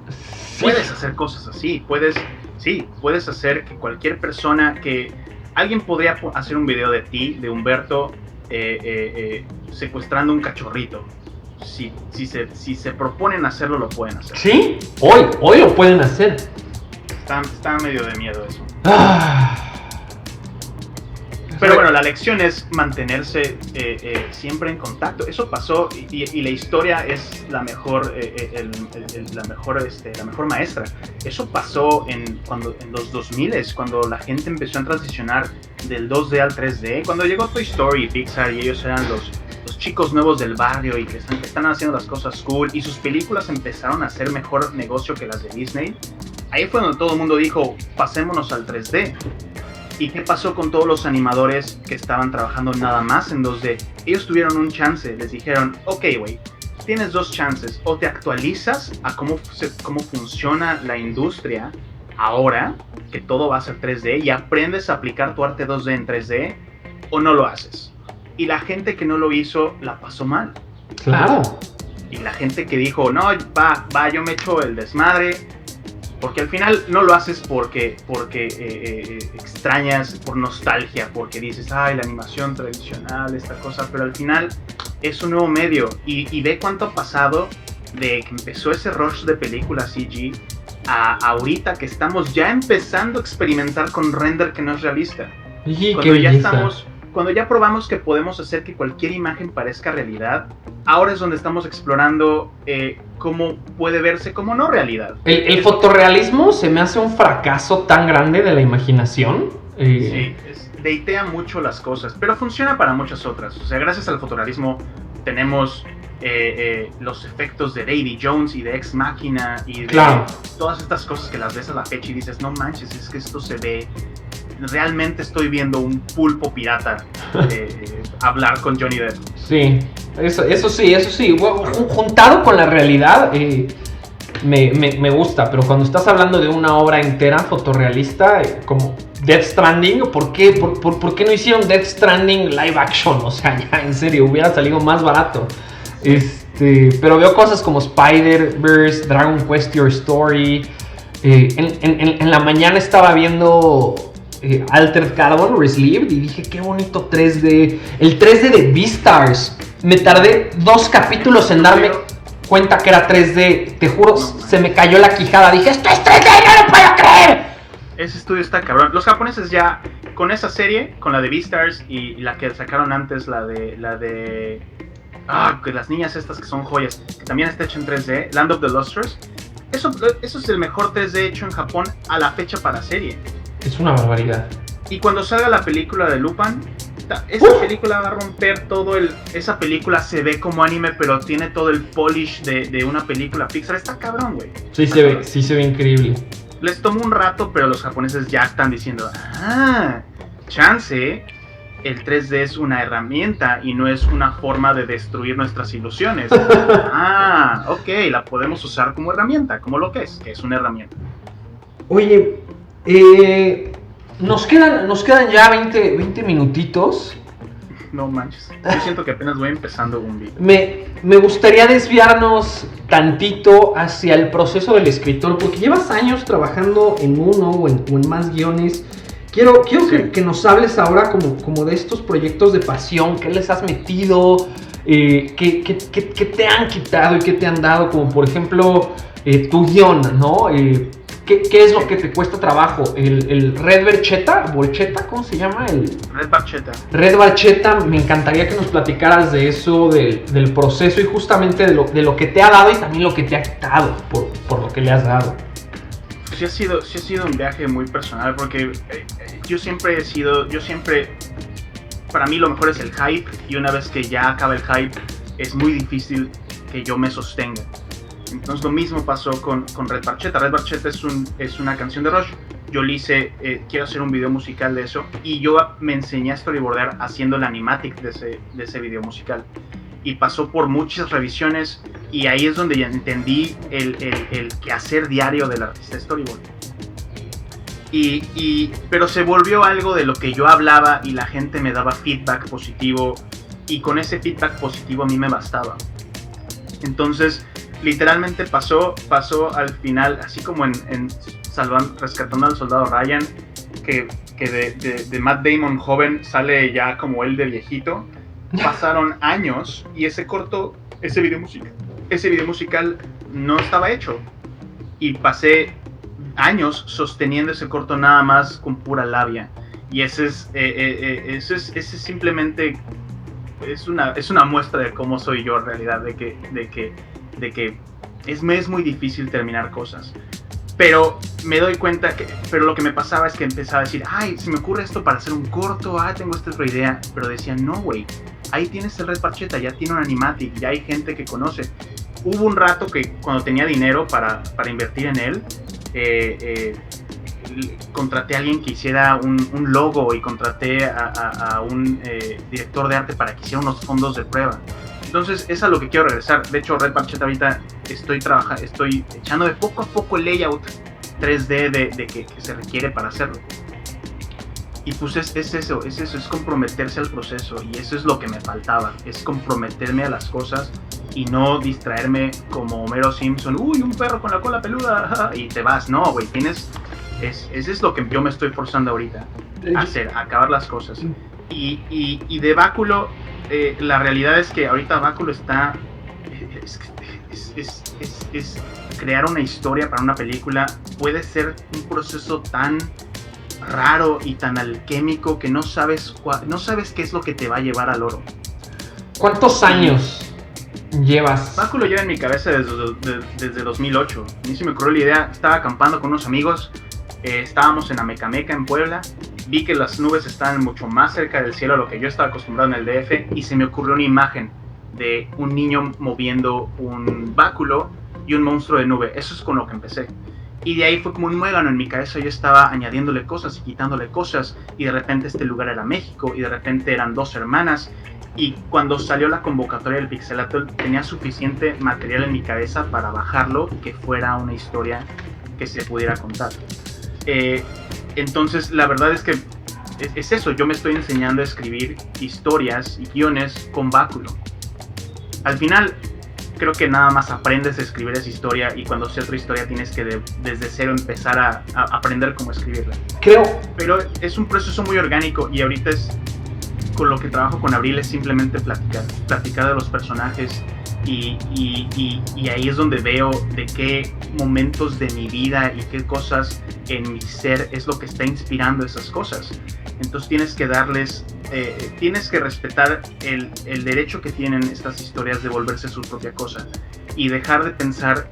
Sí. Puedes hacer cosas así, puedes hacer que cualquier persona, que alguien podría hacer un video de ti, de Humberto, secuestrando un cachorrito. Si se proponen hacerlo, lo pueden hacer. Sí, hoy lo pueden hacer. Está medio de miedo eso. Pero bueno, la lección es mantenerse siempre en contacto. Eso pasó y la historia es la mejor maestra. Eso pasó en los 2000s, cuando la gente empezó a transicionar del 2D al 3D. Cuando llegó Toy Story y Pixar y ellos eran los chicos nuevos del barrio y que están haciendo las cosas cool y sus películas empezaron a hacer mejor negocio que las de Disney. Ahí fue donde todo el mundo dijo, pasémonos al 3D. ¿Y qué pasó con todos los animadores que estaban trabajando nada más en 2D? Ellos tuvieron un chance, les dijeron, ok, güey, tienes 2 chances, o te actualizas a cómo funciona la industria ahora que todo va a ser 3D y aprendes a aplicar tu arte 2D en 3D o no lo haces. Y la gente que no lo hizo la pasó mal. Claro. Y la gente que dijo, no, va, yo me echo el desmadre. Porque al final no lo haces porque extrañas, por nostalgia, porque dices, ay, la animación tradicional, esta cosa, pero al final es un nuevo medio. Y ve cuánto ha pasado de que empezó ese rush de películas CG a ahorita que estamos ya empezando a experimentar con render que no es realista. Y Cuando ya probamos que podemos hacer que cualquier imagen parezca realidad, ahora es donde estamos explorando cómo puede verse como no realidad. El fotorrealismo se me hace un fracaso tan grande de la imaginación. Sí, deitea mucho las cosas, pero funciona para muchas otras. O sea, gracias al fotorrealismo tenemos los efectos de Davy Jones y de Ex Machina y de todas estas cosas que las ves a la fecha y dices, no manches, es que esto se ve... Realmente estoy viendo un pulpo pirata hablar con Johnny Depp. Sí, eso sí. Juntado con la realidad, me gusta, pero cuando estás hablando de una obra entera fotorrealista, como Death Stranding, ¿por qué no hicieron Death Stranding live action? O sea, ya en serio, hubiera salido más barato. Pero veo cosas como Spider-Verse, Dragon Quest Your Story. En la mañana estaba viendo Altered Carbon Resleeved y dije, qué bonito 3D. El 3D de Beastars. Me tardé 2 capítulos en darme cuenta que era 3D. Te juro, se me cayó la quijada. Dije, esto es 3D, no lo puedo creer. Ese estudio está cabrón. Los japoneses ya, con esa serie, con la de Beastars y la que sacaron antes, la de que las niñas estas que son joyas, que también está hecho en 3D, Land of the Lustrous. Eso es el mejor 3D hecho en Japón a la fecha para serie. Es una barbaridad. Y cuando salga la película de Lupin, esa película va a romper todo esa película se ve como anime, pero tiene todo el polish de una película Pixar. Está cabrón, güey. Sí se ve increíble. Les tomó un rato, pero los japoneses ya están diciendo, chance, el 3D es una herramienta y no es una forma de destruir nuestras ilusiones. Ok, la podemos usar como herramienta, como lo que es una herramienta. Oye, nos quedan ya 20 minutitos. No manches, yo siento que apenas voy empezando un video. Me gustaría desviarnos tantito hacia el proceso del escritor, porque llevas años trabajando en uno o en más guiones. Quiero que nos hables ahora como de estos proyectos de pasión, qué les has metido, qué te han quitado y qué te han dado, como por ejemplo tu guión, ¿no? ¿Qué es lo que te cuesta trabajo? ¿El Red Barchetta? ¿Cómo se llama? Red Barchetta, me encantaría que nos platicaras de eso, del proceso y justamente de lo que te ha dado y también lo que te ha quitado por lo que le has dado. Sí ha sido un viaje muy personal porque para mí lo mejor es el hype y una vez que ya acaba el hype es muy difícil que yo me sostenga. Entonces lo mismo pasó con Red Barchetta. Red Barchetta es una canción de Rush. Yo le hice, quiero hacer un video musical de eso y yo me enseñé a storyboardear haciendo el animatic de ese video musical. Y pasó por muchas revisiones y ahí es donde ya entendí el quehacer diario del artista storyboard. Pero se volvió algo de lo que yo hablaba y la gente me daba feedback positivo y con ese feedback positivo a mí me bastaba. Entonces literalmente pasó al final, así como en Rescatando al Soldado Ryan, que de Matt Damon joven sale ya como él de viejito. Pasaron años y ese video musical no estaba hecho y pasé años sosteniendo ese corto nada más con pura labia y ese es simplemente es una muestra de cómo soy yo en realidad, de que es muy difícil terminar cosas. Pero me doy cuenta pero lo que me pasaba es que empezaba a decir, se me ocurre esto para hacer un corto, tengo esta otra idea, pero decía, no güey, ahí tienes el Red Barchetta, ya tiene un animatic, ya hay gente que conoce. Hubo un rato que cuando tenía dinero para invertir en él, contraté a alguien que hiciera un logo y contraté a un director de arte para que hiciera unos fondos de prueba. Entonces es a lo que quiero regresar. De hecho, Red Barchetta ahorita estoy echando de poco a poco el layout 3D de que se requiere para hacerlo. Y pues es eso, es comprometerse al proceso, y eso es lo que me faltaba, es comprometerme a las cosas y no distraerme como Homero Simpson, uy, un perro con la cola peluda, y te vas. No, güey, eso es lo que yo me estoy forzando ahorita a hacer, a acabar las cosas. Y de Báculo, la realidad es que ahorita Báculo está, es crear una historia para una película puede ser un proceso tan raro y tan alquímico que no sabes qué es lo que te va a llevar al oro. ¿Cuántos años llevas? Báculo lleva en mi cabeza desde 2008. A mí se me ocurrió la idea, estaba acampando con unos amigos, estábamos en Amecameca, en Puebla, vi que las nubes estaban mucho más cerca del cielo a lo que yo estaba acostumbrado en el DF, y se me ocurrió una imagen de un niño moviendo un báculo y un monstruo de nube. Eso es con lo que empecé. Y de ahí fue como un muégano en mi cabeza. Yo estaba añadiéndole cosas y quitándole cosas, y de repente este lugar era México, y de repente eran 2 hermanas. Y cuando salió la convocatoria del Pixelatl, tenía suficiente material en mi cabeza para bajarlo y que fuera una historia que se pudiera contar. Entonces la verdad es que es eso, yo me estoy enseñando a escribir historias y guiones con Báculo. Al final creo que nada más aprendes a escribir esa historia, y cuando sea otra historia tienes que desde cero empezar a aprender cómo escribirla. Pero es un proceso muy orgánico, y ahorita con lo que trabajo con Abril es simplemente platicar de los personajes, y ahí es donde veo de qué momentos de mi vida y qué cosas en mi ser es lo que está inspirando esas cosas. Entonces tienes que respetar el derecho que tienen estas historias de volverse su propia cosa, y dejar de pensar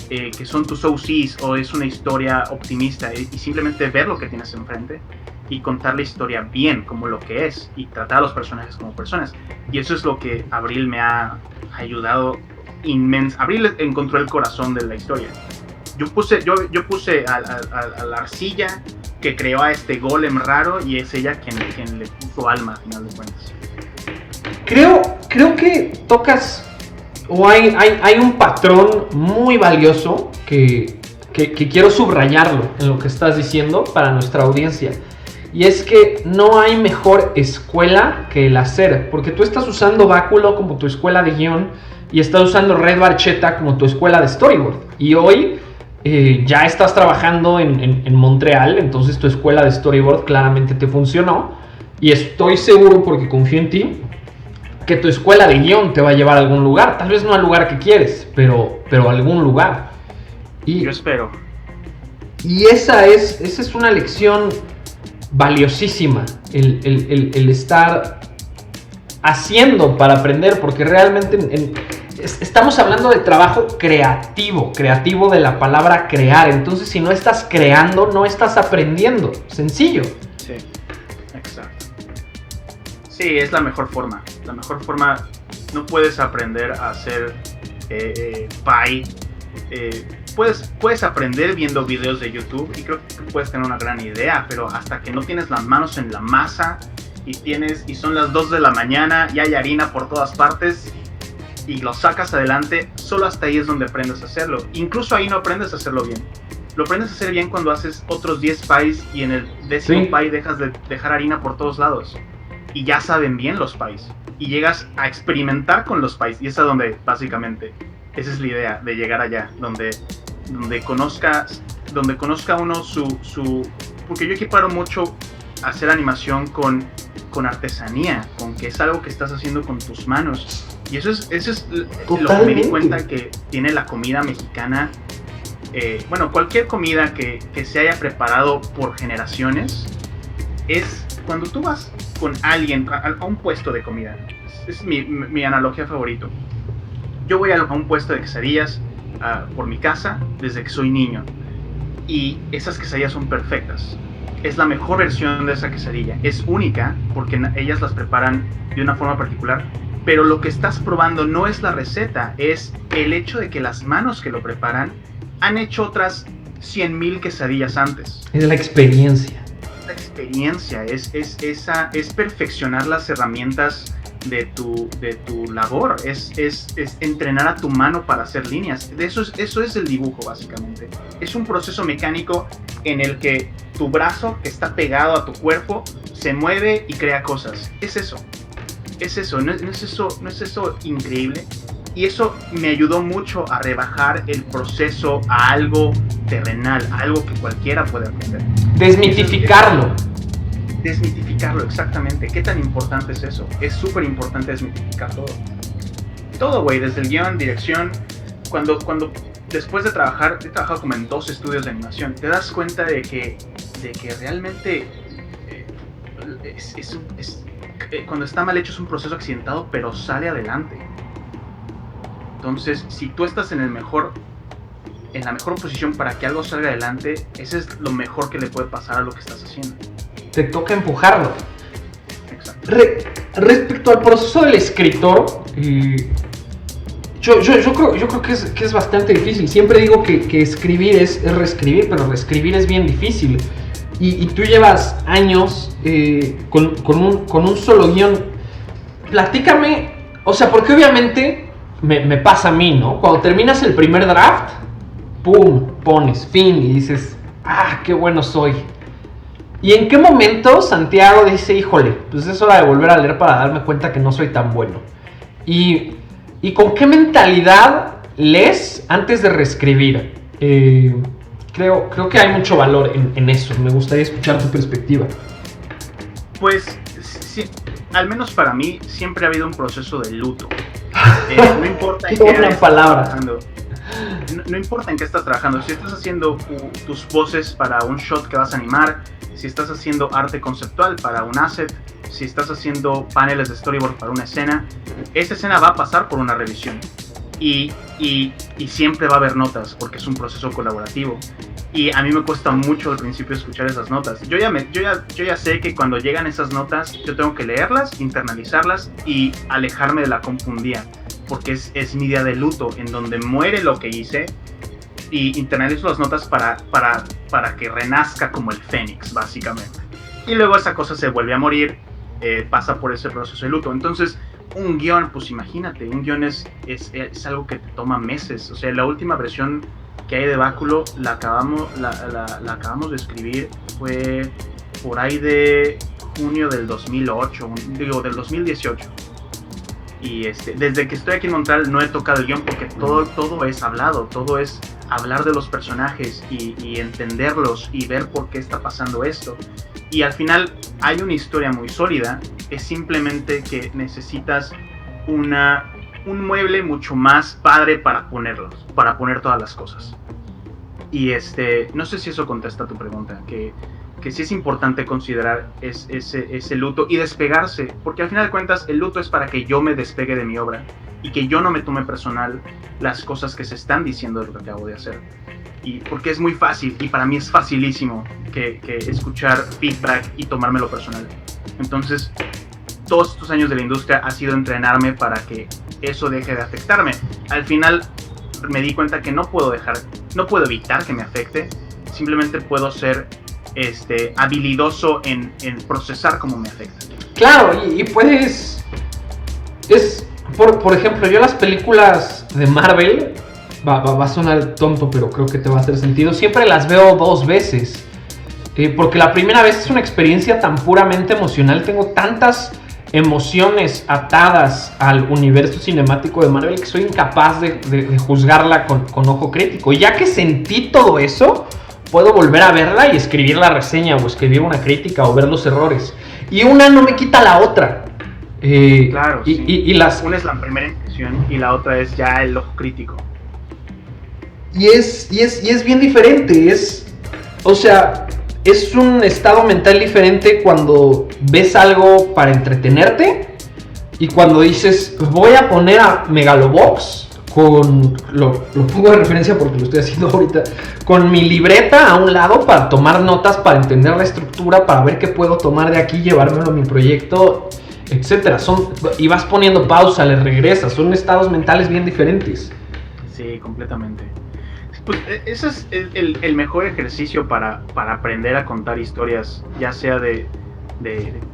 que son tus OCs o es una historia optimista, y simplemente ver lo que tienes enfrente y contar la historia bien como lo que es, y tratar a los personajes como personas. Y eso es lo que Abril me ha ayudado inmenso. Abril encontró el corazón de la historia. Yo puse a la arcilla que creó a este golem raro, y es ella quien le puso alma, al final de cuentas. Creo que tocas, o hay un patrón muy valioso que quiero subrayarlo en lo que estás diciendo para nuestra audiencia. Y es que no hay mejor escuela que el hacer, porque tú estás usando Báculo como tu escuela de guión, y estás usando Red Barchetta como tu escuela de storyboard. Y hoy ya estás trabajando en Montreal, entonces tu escuela de storyboard claramente te funcionó, y estoy seguro, porque confío en ti, que tu escuela de guión te va a llevar a algún lugar. Tal vez no al lugar que quieres, pero a algún lugar. Y yo espero. Y esa es una lección valiosísima, el estar haciendo para aprender, porque realmente estamos hablando de trabajo creativo de la palabra crear. Entonces, si no estás creando, no estás aprendiendo. Sencillo. Sí, exacto. Sí, es la mejor forma. La mejor forma, no puedes aprender a hacer pie. Puedes aprender viendo videos de YouTube, y creo que puedes tener una gran idea, pero hasta que no tienes las manos en la masa y son las 2 de la mañana y hay harina por todas partes y lo sacas adelante, solo hasta ahí es donde aprendes a hacerlo. Incluso ahí no aprendes a hacerlo bien. Lo aprendes a hacer bien cuando haces otros 10 pies y en el 10º pie dejas de dejar harina por todos lados y ya saben bien los pies, y llegas a experimentar con los pies, y es a donde básicamente esa es la idea, de llegar allá, donde conozca uno su porque yo equiparo mucho hacer animación con artesanía, con que es algo que estás haciendo con tus manos, y eso es lo que me di cuenta que tiene la comida mexicana. Bueno, cualquier comida que se haya preparado por generaciones, es cuando tú vas con alguien a un puesto de comida. Es mi analogía favorito. Yo voy a un puesto de quesadillas por mi casa desde que soy niño, y esas quesadillas son perfectas. Es la mejor versión de esa quesadilla. Es única porque ellas las preparan de una forma particular, pero lo que estás probando no es la receta, es el hecho de que las manos que lo preparan han hecho otras 100,000 quesadillas antes. Es la experiencia. La experiencia es perfeccionar las herramientas de tu labor, es entrenar a tu mano para hacer líneas. Eso es el dibujo, básicamente. Es un proceso mecánico en el que tu brazo, que está pegado a tu cuerpo, se mueve y crea cosas. Es eso, ¿no es eso increíble? Y eso me ayudó mucho a rebajar el proceso a algo terrenal, a algo que cualquiera puede aprender. Desmitificarlo. Desmitificarlo, exactamente. ¿Qué tan importante es eso? Es súper importante desmitificar todo. Todo, güey, desde el guión, dirección. Cuando después de trabajar, he trabajado como en 2 estudios de animación, te das cuenta de que realmente cuando está mal hecho es un proceso accidentado, pero sale adelante. Entonces, si tú estás en la mejor posición para que algo salga adelante, ese es lo mejor que le puede pasar a lo que estás haciendo. Te toca empujarlo. Exacto. Respecto al proceso del escritor, yo creo que es bastante difícil. Siempre digo que escribir es reescribir, pero reescribir es bien difícil. Y tú llevas años con un solo guión. Platícame, o sea, porque obviamente me pasa a mí, ¿no? Cuando terminas el primer draft, ¡pum!, pones fin y dices, ¡ah, qué bueno soy! ¿Y en qué momento Santiago dice, híjole, pues es hora de volver a leer para darme cuenta que no soy tan bueno? ¿Y con qué mentalidad lees antes de reescribir? Creo que hay mucho valor en eso. Me gustaría escuchar tu perspectiva. Pues, sí, al menos para mí, siempre ha habido un proceso de luto. No importa en qué estás trabajando. No importa en qué estás trabajando. Si estás haciendo tus voces para un shot que vas a animar, si estás haciendo arte conceptual para un asset, si estás haciendo paneles de storyboard para una escena, esa escena va a pasar por una revisión. Y siempre va a haber notas, porque es un proceso colaborativo. Y a mí me cuesta mucho al principio escuchar esas notas. Yo ya sé que cuando llegan esas notas, yo tengo que leerlas, internalizarlas y alejarme de la compu un día, porque es mi día de luto, en donde muere lo que hice, y internalizo las notas para que renazca como el fénix, básicamente. Y luego esa cosa se vuelve a morir, pasa por ese proceso de luto. Entonces, un guión, pues imagínate, un guión es algo que te toma meses. O sea, la última versión que hay de Báculo la acabamos de escribir, fue por ahí de junio del 2008, del 2018. Y desde que estoy aquí en Montreal no he tocado el guión, porque todo es hablado, todo es hablar de los personajes y entenderlos y ver por qué está pasando esto. Y al final hay una historia muy sólida, es simplemente que necesitas un mueble mucho más padre para poner todas las cosas. Y no sé si eso contesta a tu pregunta, que sí es importante considerar ese luto y despegarse, porque al final de cuentas el luto es para que yo me despegue de mi obra y que yo no me tome personal las cosas que se están diciendo de lo que acabo de hacer. Y porque es muy fácil, y para mí es facilísimo que escuchar feedback y tomármelo personal. Entonces, todos estos años de la industria ha sido entrenarme para que eso deje de afectarme. Al final me di cuenta que no puedo evitar que me afecte, simplemente puedo ser habilidoso en procesar cómo me afecta. Claro, y puedes... Por ejemplo, yo las películas de Marvel, va a sonar tonto, pero creo que te va a hacer sentido, siempre las veo 2 veces. Porque la primera vez es una experiencia tan puramente emocional, tengo tantas emociones atadas al universo cinemático de Marvel que soy incapaz de juzgarla con ojo crítico. Y ya que sentí todo eso, puedo volver a verla y escribir la reseña o escribir una crítica o ver los errores. Y una no me quita la otra. Claro, sí. Una es la primera impresión y la otra es ya el ojo crítico. Y es bien diferente. O sea, es un estado mental diferente cuando ves algo para entretenerte y cuando dices, voy a poner a Megalobox lo pongo de referencia porque lo estoy haciendo ahorita, con mi libreta a un lado para tomar notas, para entender la estructura, para ver qué puedo tomar de aquí, llevármelo a mi proyecto, etcétera. Y vas poniendo pausa, le regresas, son estados mentales bien diferentes. Sí, completamente. Pues ese es el mejor ejercicio para aprender a contar historias, ya sea de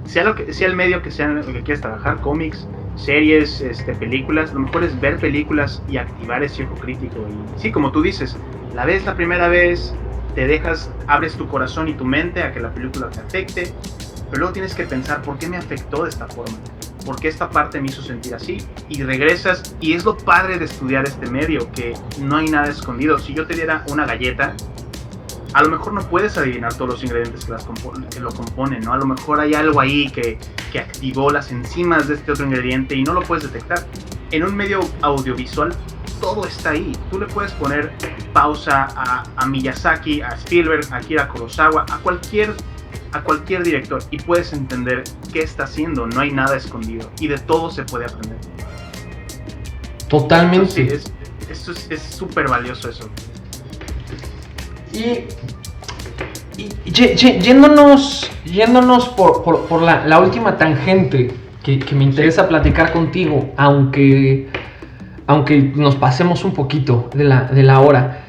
sea el medio que sea el que quieras trabajar, cómics, series, películas. Lo mejor es ver películas y activar ese ojo crítico. Y sí, como tú dices, la ves la primera vez, te dejas, abres tu corazón y tu mente a que la película te afecte, pero luego tienes que pensar por qué me afectó de esta forma, por qué esta parte me hizo sentir así, y regresas. Y es lo padre de estudiar este medio, que no hay nada escondido. Si yo te diera una galleta, a lo mejor no puedes adivinar todos los ingredientes que lo componen, ¿no? A lo mejor hay algo ahí que activó las enzimas de este otro ingrediente y no lo puedes detectar. En un medio audiovisual todo está ahí. Tú le puedes poner pausa a Miyazaki, a Spielberg, a Akira Kurosawa, a cualquier director, y puedes entender qué está haciendo. No hay nada escondido y de todo se puede aprender. Totalmente. Sí, es súper valioso eso. Y yéndonos por la última tangente que me interesa platicar contigo, aunque nos pasemos un poquito de la hora,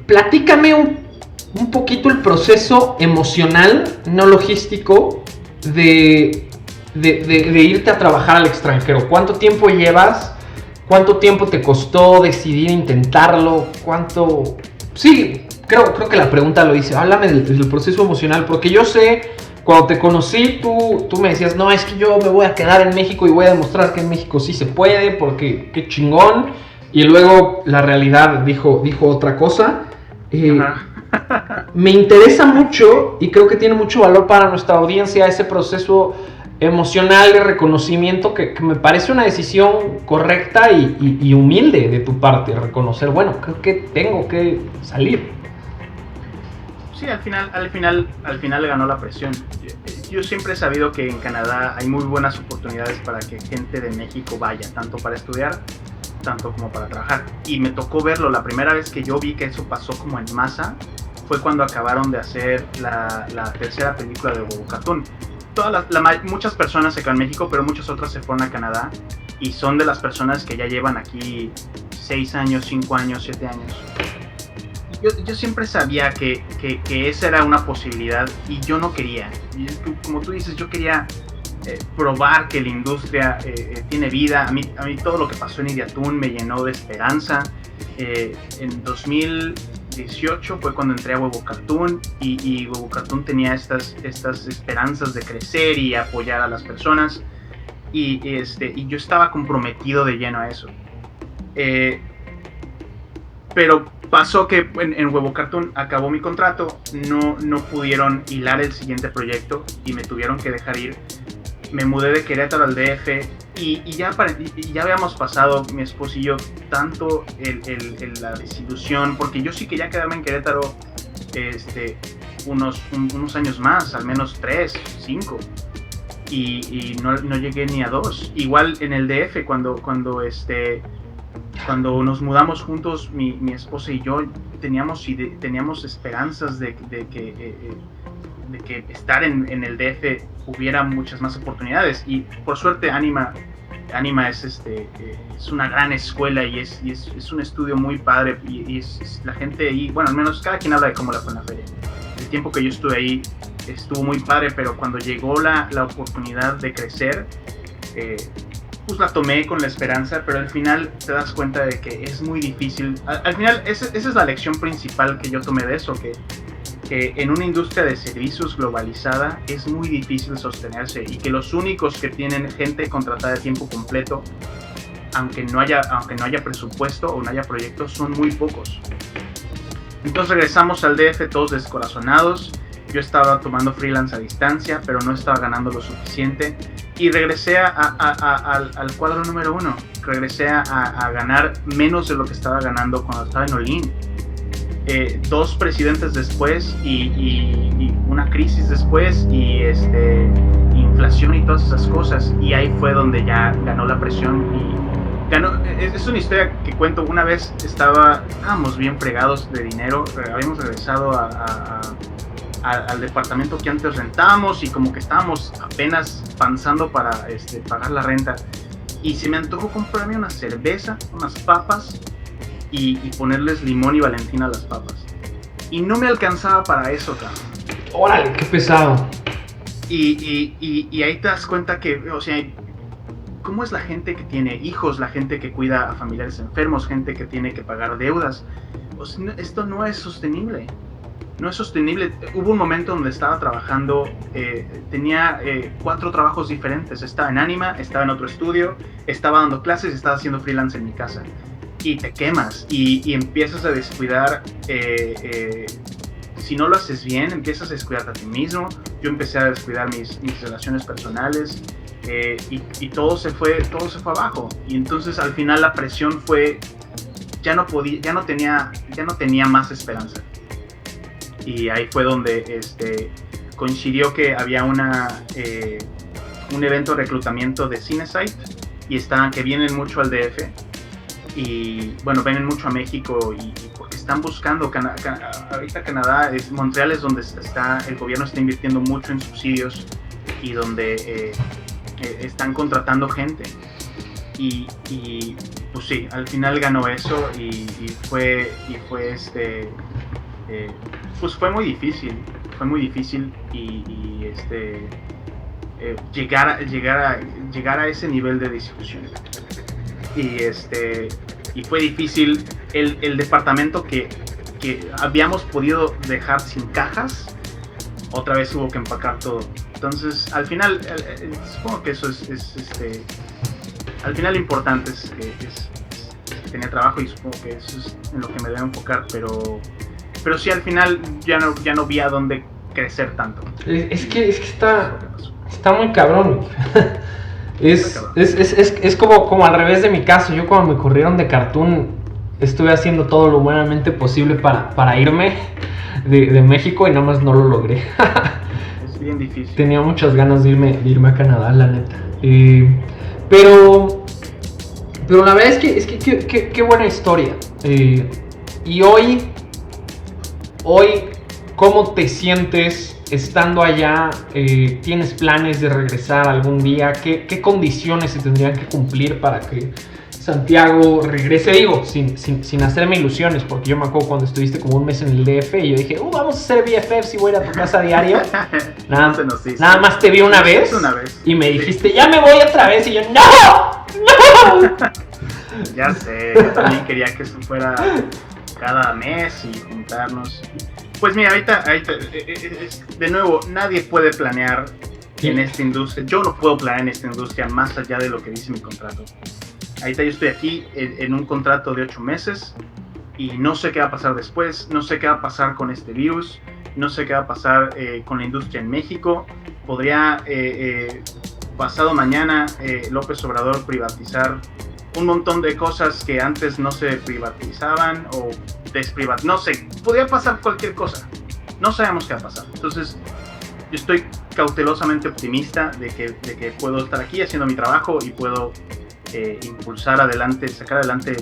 platícame un poquito el proceso emocional, no logístico, de irte a trabajar al extranjero. ¿Cuánto tiempo llevas? ¿Cuánto tiempo te costó decidir intentarlo? ¿Cuánto...? Sí, creo que la pregunta lo dice. Háblame del proceso emocional, porque yo sé, cuando te conocí, tú me decías, no, es que yo me voy a quedar en México y voy a demostrar que en México sí se puede, porque qué chingón. Y luego la realidad dijo otra cosa. Me interesa mucho, y creo que tiene mucho valor para nuestra audiencia, ese proceso emocional de reconocimiento que me parece una decisión correcta y humilde de tu parte, reconocer, bueno, creo que tengo que salir. Sí, al final ganó la presión. Yo siempre he sabido que en Canadá hay muy buenas oportunidades para que gente de México vaya, tanto para estudiar, tanto como para trabajar. Y me tocó verlo. La primera vez que yo vi que eso pasó como en masa fue cuando acabaron de hacer la tercera película de Huevo Cartoon. Muchas personas se quedan en México, pero muchas otras se fueron a Canadá, y son de las personas que ya llevan aquí 6 años, 5 años, 7 años. Yo siempre sabía que esa era una posibilidad, y yo no quería. Como tú dices, yo quería probar que la industria tiene vida. A mí todo lo que pasó en Ideatoon me llenó de esperanza. En 2018 fue cuando entré a Huevo Cartoon, y Huevo Cartoon tenía estas esperanzas de crecer y apoyar a las personas, y yo estaba comprometido de lleno a eso. Pero pasó que en Huevo Cartoon acabó mi contrato, no pudieron hilar el siguiente proyecto y me tuvieron que dejar ir. Me mudé de Querétaro al DF, y ya habíamos pasado, mi esposo y yo, tanto la desilusión, porque yo sí quería quedarme en Querétaro unos años más, al menos 3, 5, y no llegué ni a 2. Igual en el DF, cuando nos mudamos juntos, mi esposa y yo teníamos esperanzas de que estar en el DF hubiera muchas más oportunidades, y por suerte Anima es una gran escuela, y es un estudio muy padre, y es la gente ahí, bueno, al menos cada quien habla de cómo la fue en la feria. El tiempo que yo estuve ahí estuvo muy padre, pero cuando llegó la oportunidad de crecer, pues la tomé con la esperanza, pero al final te das cuenta de que es muy difícil. Al final esa es la lección principal que yo tomé de eso, que en una industria de servicios globalizada es muy difícil sostenerse, y que los únicos que tienen gente contratada de tiempo completo, aunque no haya presupuesto o no haya proyectos, son muy pocos. Entonces regresamos al DF todos descorazonados. Yo estaba tomando freelance a distancia, pero no estaba ganando lo suficiente, y regresé al cuadro número 1. Regresé a ganar menos de lo que estaba ganando cuando estaba en Olin. 2 presidentes después, y una crisis después, y inflación y todas esas cosas, y ahí fue donde ya ganó la presión. Y ganó. Es una historia que cuento. Una vez estábamos bien fregados de dinero, habíamos regresado al departamento que antes rentábamos, y como que estábamos apenas pensando para pagar la renta, y se me antojó comprarme una cerveza, unas papas, y ponerles limón y Valentina a las papas, y no me alcanzaba para eso, cabrón. Órale, qué pesado. Y ahí te das cuenta que, o sea, ¿cómo es la gente que tiene hijos, la gente que cuida a familiares enfermos, gente que tiene que pagar deudas? O sea, esto no es sostenible. No es sostenible. Hubo un momento donde estaba trabajando, tenía 4 trabajos diferentes. Estaba en Anima, estaba en otro estudio, estaba dando clases, estaba haciendo freelance en mi casa. Y te quemas y empiezas a descuidar. Si no lo haces bien, empiezas a descuidarte a ti mismo. Yo empecé a descuidar mis relaciones personales. Y todo se fue abajo. Y entonces al final la presión fue, ya no tenía más esperanza. Y ahí fue donde coincidió que había un evento de reclutamiento de Cinesite y que vienen mucho al DF y bueno, vienen mucho a México y porque están buscando ahorita Canadá, Montreal es donde el gobierno está invirtiendo mucho en subsidios y donde están contratando gente y pues sí, al final ganó eso y fue pues fue muy difícil y llegar a ese nivel de discusión y fue difícil el departamento que habíamos podido dejar sin cajas, otra vez hubo que empacar todo. Entonces al final supongo que eso es al final lo importante es tener trabajo y supongo que eso es en lo que me debo enfocar, pero sí, al final ya no vi a dónde crecer tanto. Es que está muy cabrón. Es como al revés de mi caso. Yo cuando me corrieron de Cartoon estuve haciendo todo lo buenamente posible para irme de México y nada más no lo logré. Es bien difícil. Tenía muchas ganas de irme a Canadá, la neta. Pero la verdad es que qué buena historia. Y hoy, ¿cómo te sientes estando allá? ¿Tienes planes de regresar algún día? ¿Qué condiciones se tendrían que cumplir para que Santiago regrese? Digo, sin hacerme ilusiones, porque yo me acuerdo cuando estuviste como un mes en el DF y yo dije, vamos a hacer BFFs y voy a ir a tu casa diario. Nada más te vi una vez y me dijiste, ya me voy otra vez, y yo, ¡no! Ya sé, yo también quería que eso fuera cada mes y juntarnos. Pues mira, ahorita de nuevo, nadie puede planear en esta industria. Yo no puedo planear en esta industria más allá de lo que dice mi contrato. Ahorita yo estoy aquí en un contrato de 8 meses y no sé qué va a pasar después, no sé qué va a pasar con este virus, no sé qué va a pasar con la industria en México. Podría pasado mañana López Obrador privatizar un montón de cosas que antes no se privatizaban o no sé, podría pasar cualquier cosa, no sabemos qué va a pasar. Entonces yo estoy cautelosamente optimista de que puedo estar aquí haciendo mi trabajo y puedo sacar adelante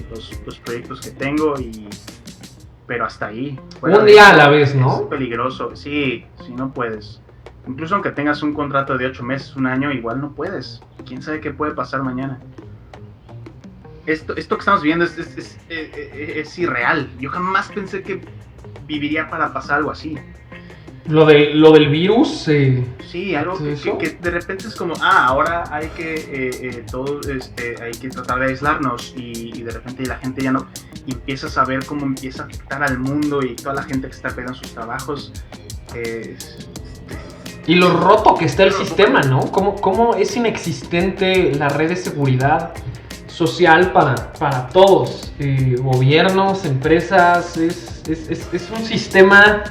los proyectos que tengo, pero hasta ahí. Un día a la vez, ¿no? Es peligroso, sí, no puedes. Incluso aunque tengas un contrato de 8 meses, un año, igual no puedes. ¿Quién sabe qué puede pasar mañana? Esto que estamos viviendo es irreal. Yo jamás pensé que viviría para pasar algo así. Lo del virus. Sí, algo que de repente es como, ahora hay que hay que tratar de aislarnos y de repente la gente ya no. Y empiezas a ver cómo empieza a afectar al mundo y toda la gente que está perdiendo sus trabajos. Y lo roto que está el sistema, ¿no? Cómo es inexistente la red de seguridad social para todos, gobiernos, empresas. Es un sistema,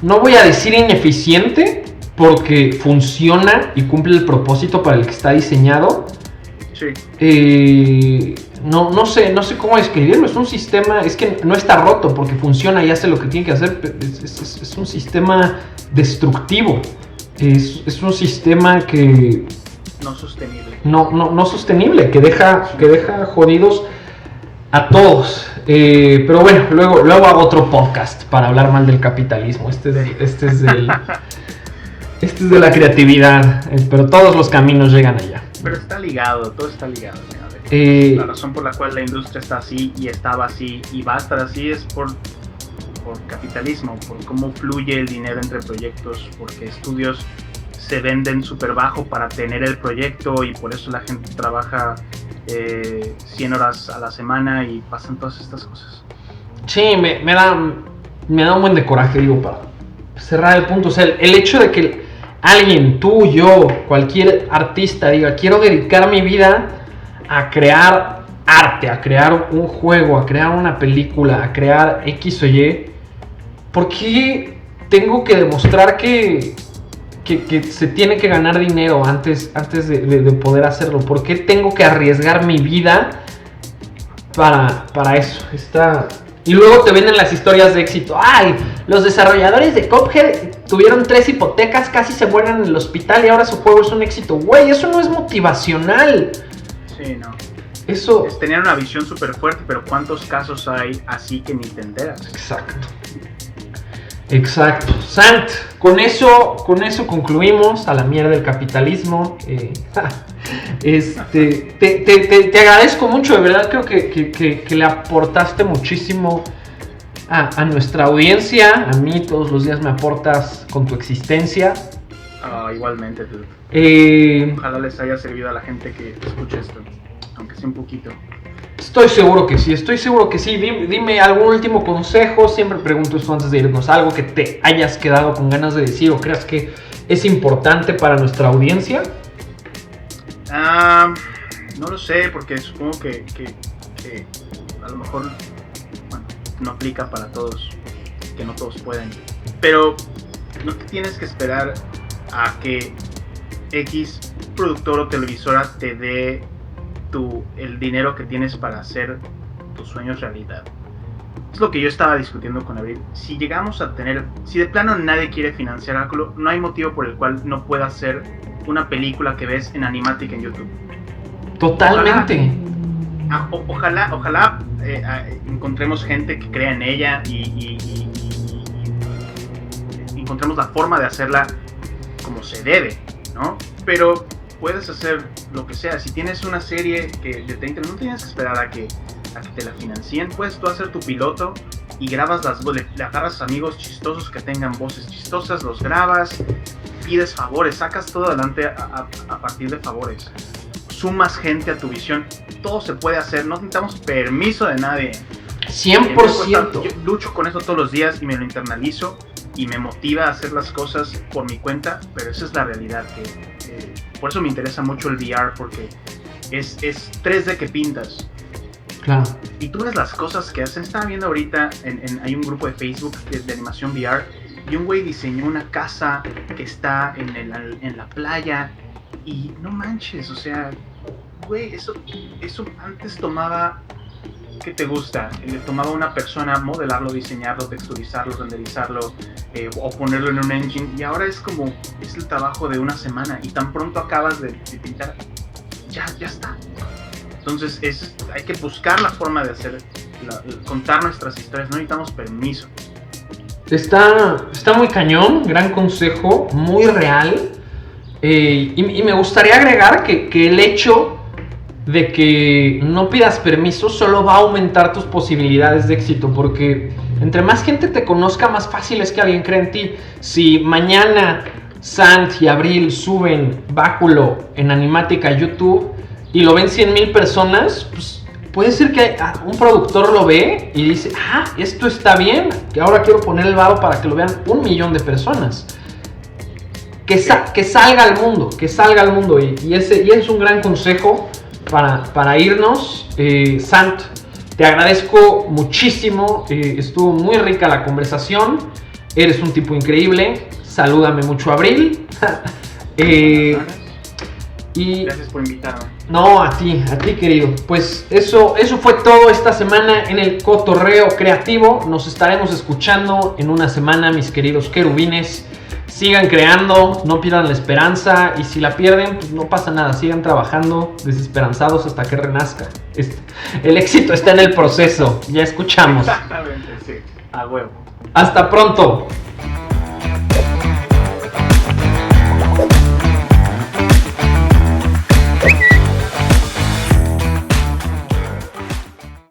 no voy a decir ineficiente, porque funciona y cumple el propósito para el que está diseñado. Sí. No sé cómo describirlo. Es un sistema, es que no está roto porque funciona y hace lo que tiene que hacer. Es un sistema destructivo. Es un sistema que no sostenible. No sostenible, que deja jodidos a todos. Pero bueno, luego hago otro podcast para hablar mal del capitalismo. Este es de la creatividad, pero todos los caminos llegan allá. Pero está ligado, todo está ligado. La razón por la cual la industria está así y estaba así y va a estar así es por capitalismo, por cómo fluye el dinero entre proyectos, porque estudios se venden súper bajo para tener el proyecto y por eso la gente trabaja 100 horas a la semana y pasan todas estas cosas. Sí, me da un buen de coraje, digo, para cerrar el punto. O sea, el hecho de que alguien, tú, yo, cualquier artista diga, quiero dedicar mi vida a crear arte, a crear un juego, a crear una película, a crear X o Y, ¿por qué tengo que demostrar que se tiene que ganar dinero antes de poder hacerlo? ¿Por qué tengo que arriesgar mi vida para eso? Y luego te venden las historias de éxito. ¡Ay! Los desarrolladores de Cuphead tuvieron 3 hipotecas, casi se mueren en el hospital y ahora su juego es un éxito. Güey, eso no es motivacional. Sí, no. Eso... Tenían una visión súper fuerte, pero ¿cuántos casos hay así que ni te enteras? Exacto. Sant, con eso concluimos. A la mierda el capitalismo. Te agradezco mucho, de verdad. Creo que le aportaste muchísimo a nuestra audiencia. A mí todos los días me aportas con tu existencia. Igualmente, dude. Ojalá les haya servido a la gente que escucha esto, aunque sea un poquito. Estoy seguro que sí. Dime algún último consejo. Siempre pregunto esto antes de irnos. Algo que te hayas quedado con ganas de decir o creas que es importante para nuestra audiencia. No lo sé, porque supongo que a lo mejor no aplica para todos, que no todos pueden. Pero no te tienes que esperar a que X productor o televisora te dé el dinero que tienes para hacer tus sueños realidad. Es lo que yo estaba discutiendo con Abril. Si llegamos a tener, si de plano nadie quiere financiar algo, no hay motivo por el cual no pueda hacer una película que ves en Animatic en YouTube. Totalmente. Ojalá encontremos gente que crea en ella y encontremos la forma de hacerla como se debe, ¿no? Pero puedes hacer lo que sea. Si tienes una serie de 30 minutos, no tienes que esperar a que te la financien. Puedes tú hacer tu piloto y grabas le agarras amigos chistosos que tengan voces chistosas, los grabas, pides favores, sacas todo adelante a partir de favores. Sumas gente a tu visión. Todo se puede hacer, no necesitamos permiso de nadie. 100%. Yo lucho con eso todos los días y me lo internalizo y me motiva a hacer las cosas por mi cuenta, pero esa es la realidad. Por eso me interesa mucho el VR, porque es 3D que pintas. Claro. Y tú ves las cosas que hacen. Estaba viendo ahorita, hay un grupo de Facebook de animación VR, y un güey diseñó una casa que está en la playa, y no manches, o sea, güey, eso antes tomaba... ¿Qué te gusta? Le tomaba a una persona modelarlo, diseñarlo, texturizarlo, renderizarlo o ponerlo en un engine, y ahora es el trabajo de una semana y tan pronto acabas de pintar, ya está. Entonces hay que buscar la forma de contar nuestras historias, no necesitamos permiso. Está muy cañón, gran consejo, muy real, y me gustaría agregar que el hecho de que no pidas permiso solo va a aumentar tus posibilidades de éxito, porque entre más gente te conozca, más fácil es que alguien crea en ti. Si mañana Sant y Abril suben Báculo en Animatic a YouTube y lo ven 100,000 personas, pues puede ser que un productor lo ve y dice, esto está bien, que ahora quiero poner el varo para que lo vean 1,000,000 de personas. Que salga al mundo, y ese es un gran consejo para irnos. Sant, te agradezco muchísimo, estuvo muy rica la conversación, eres un tipo increíble, salúdame mucho a Abril. Y gracias por invitarme. No, a ti querido. Pues eso fue todo esta semana en el Cotorreo Creativo. Nos estaremos escuchando en una semana, mis queridos querubines. Sigan creando, no pierdan la esperanza, y si la pierden, pues no pasa nada, sigan trabajando desesperanzados hasta que renazca. El éxito está en el proceso, ya escuchamos. Exactamente, sí, a huevo. Hasta pronto.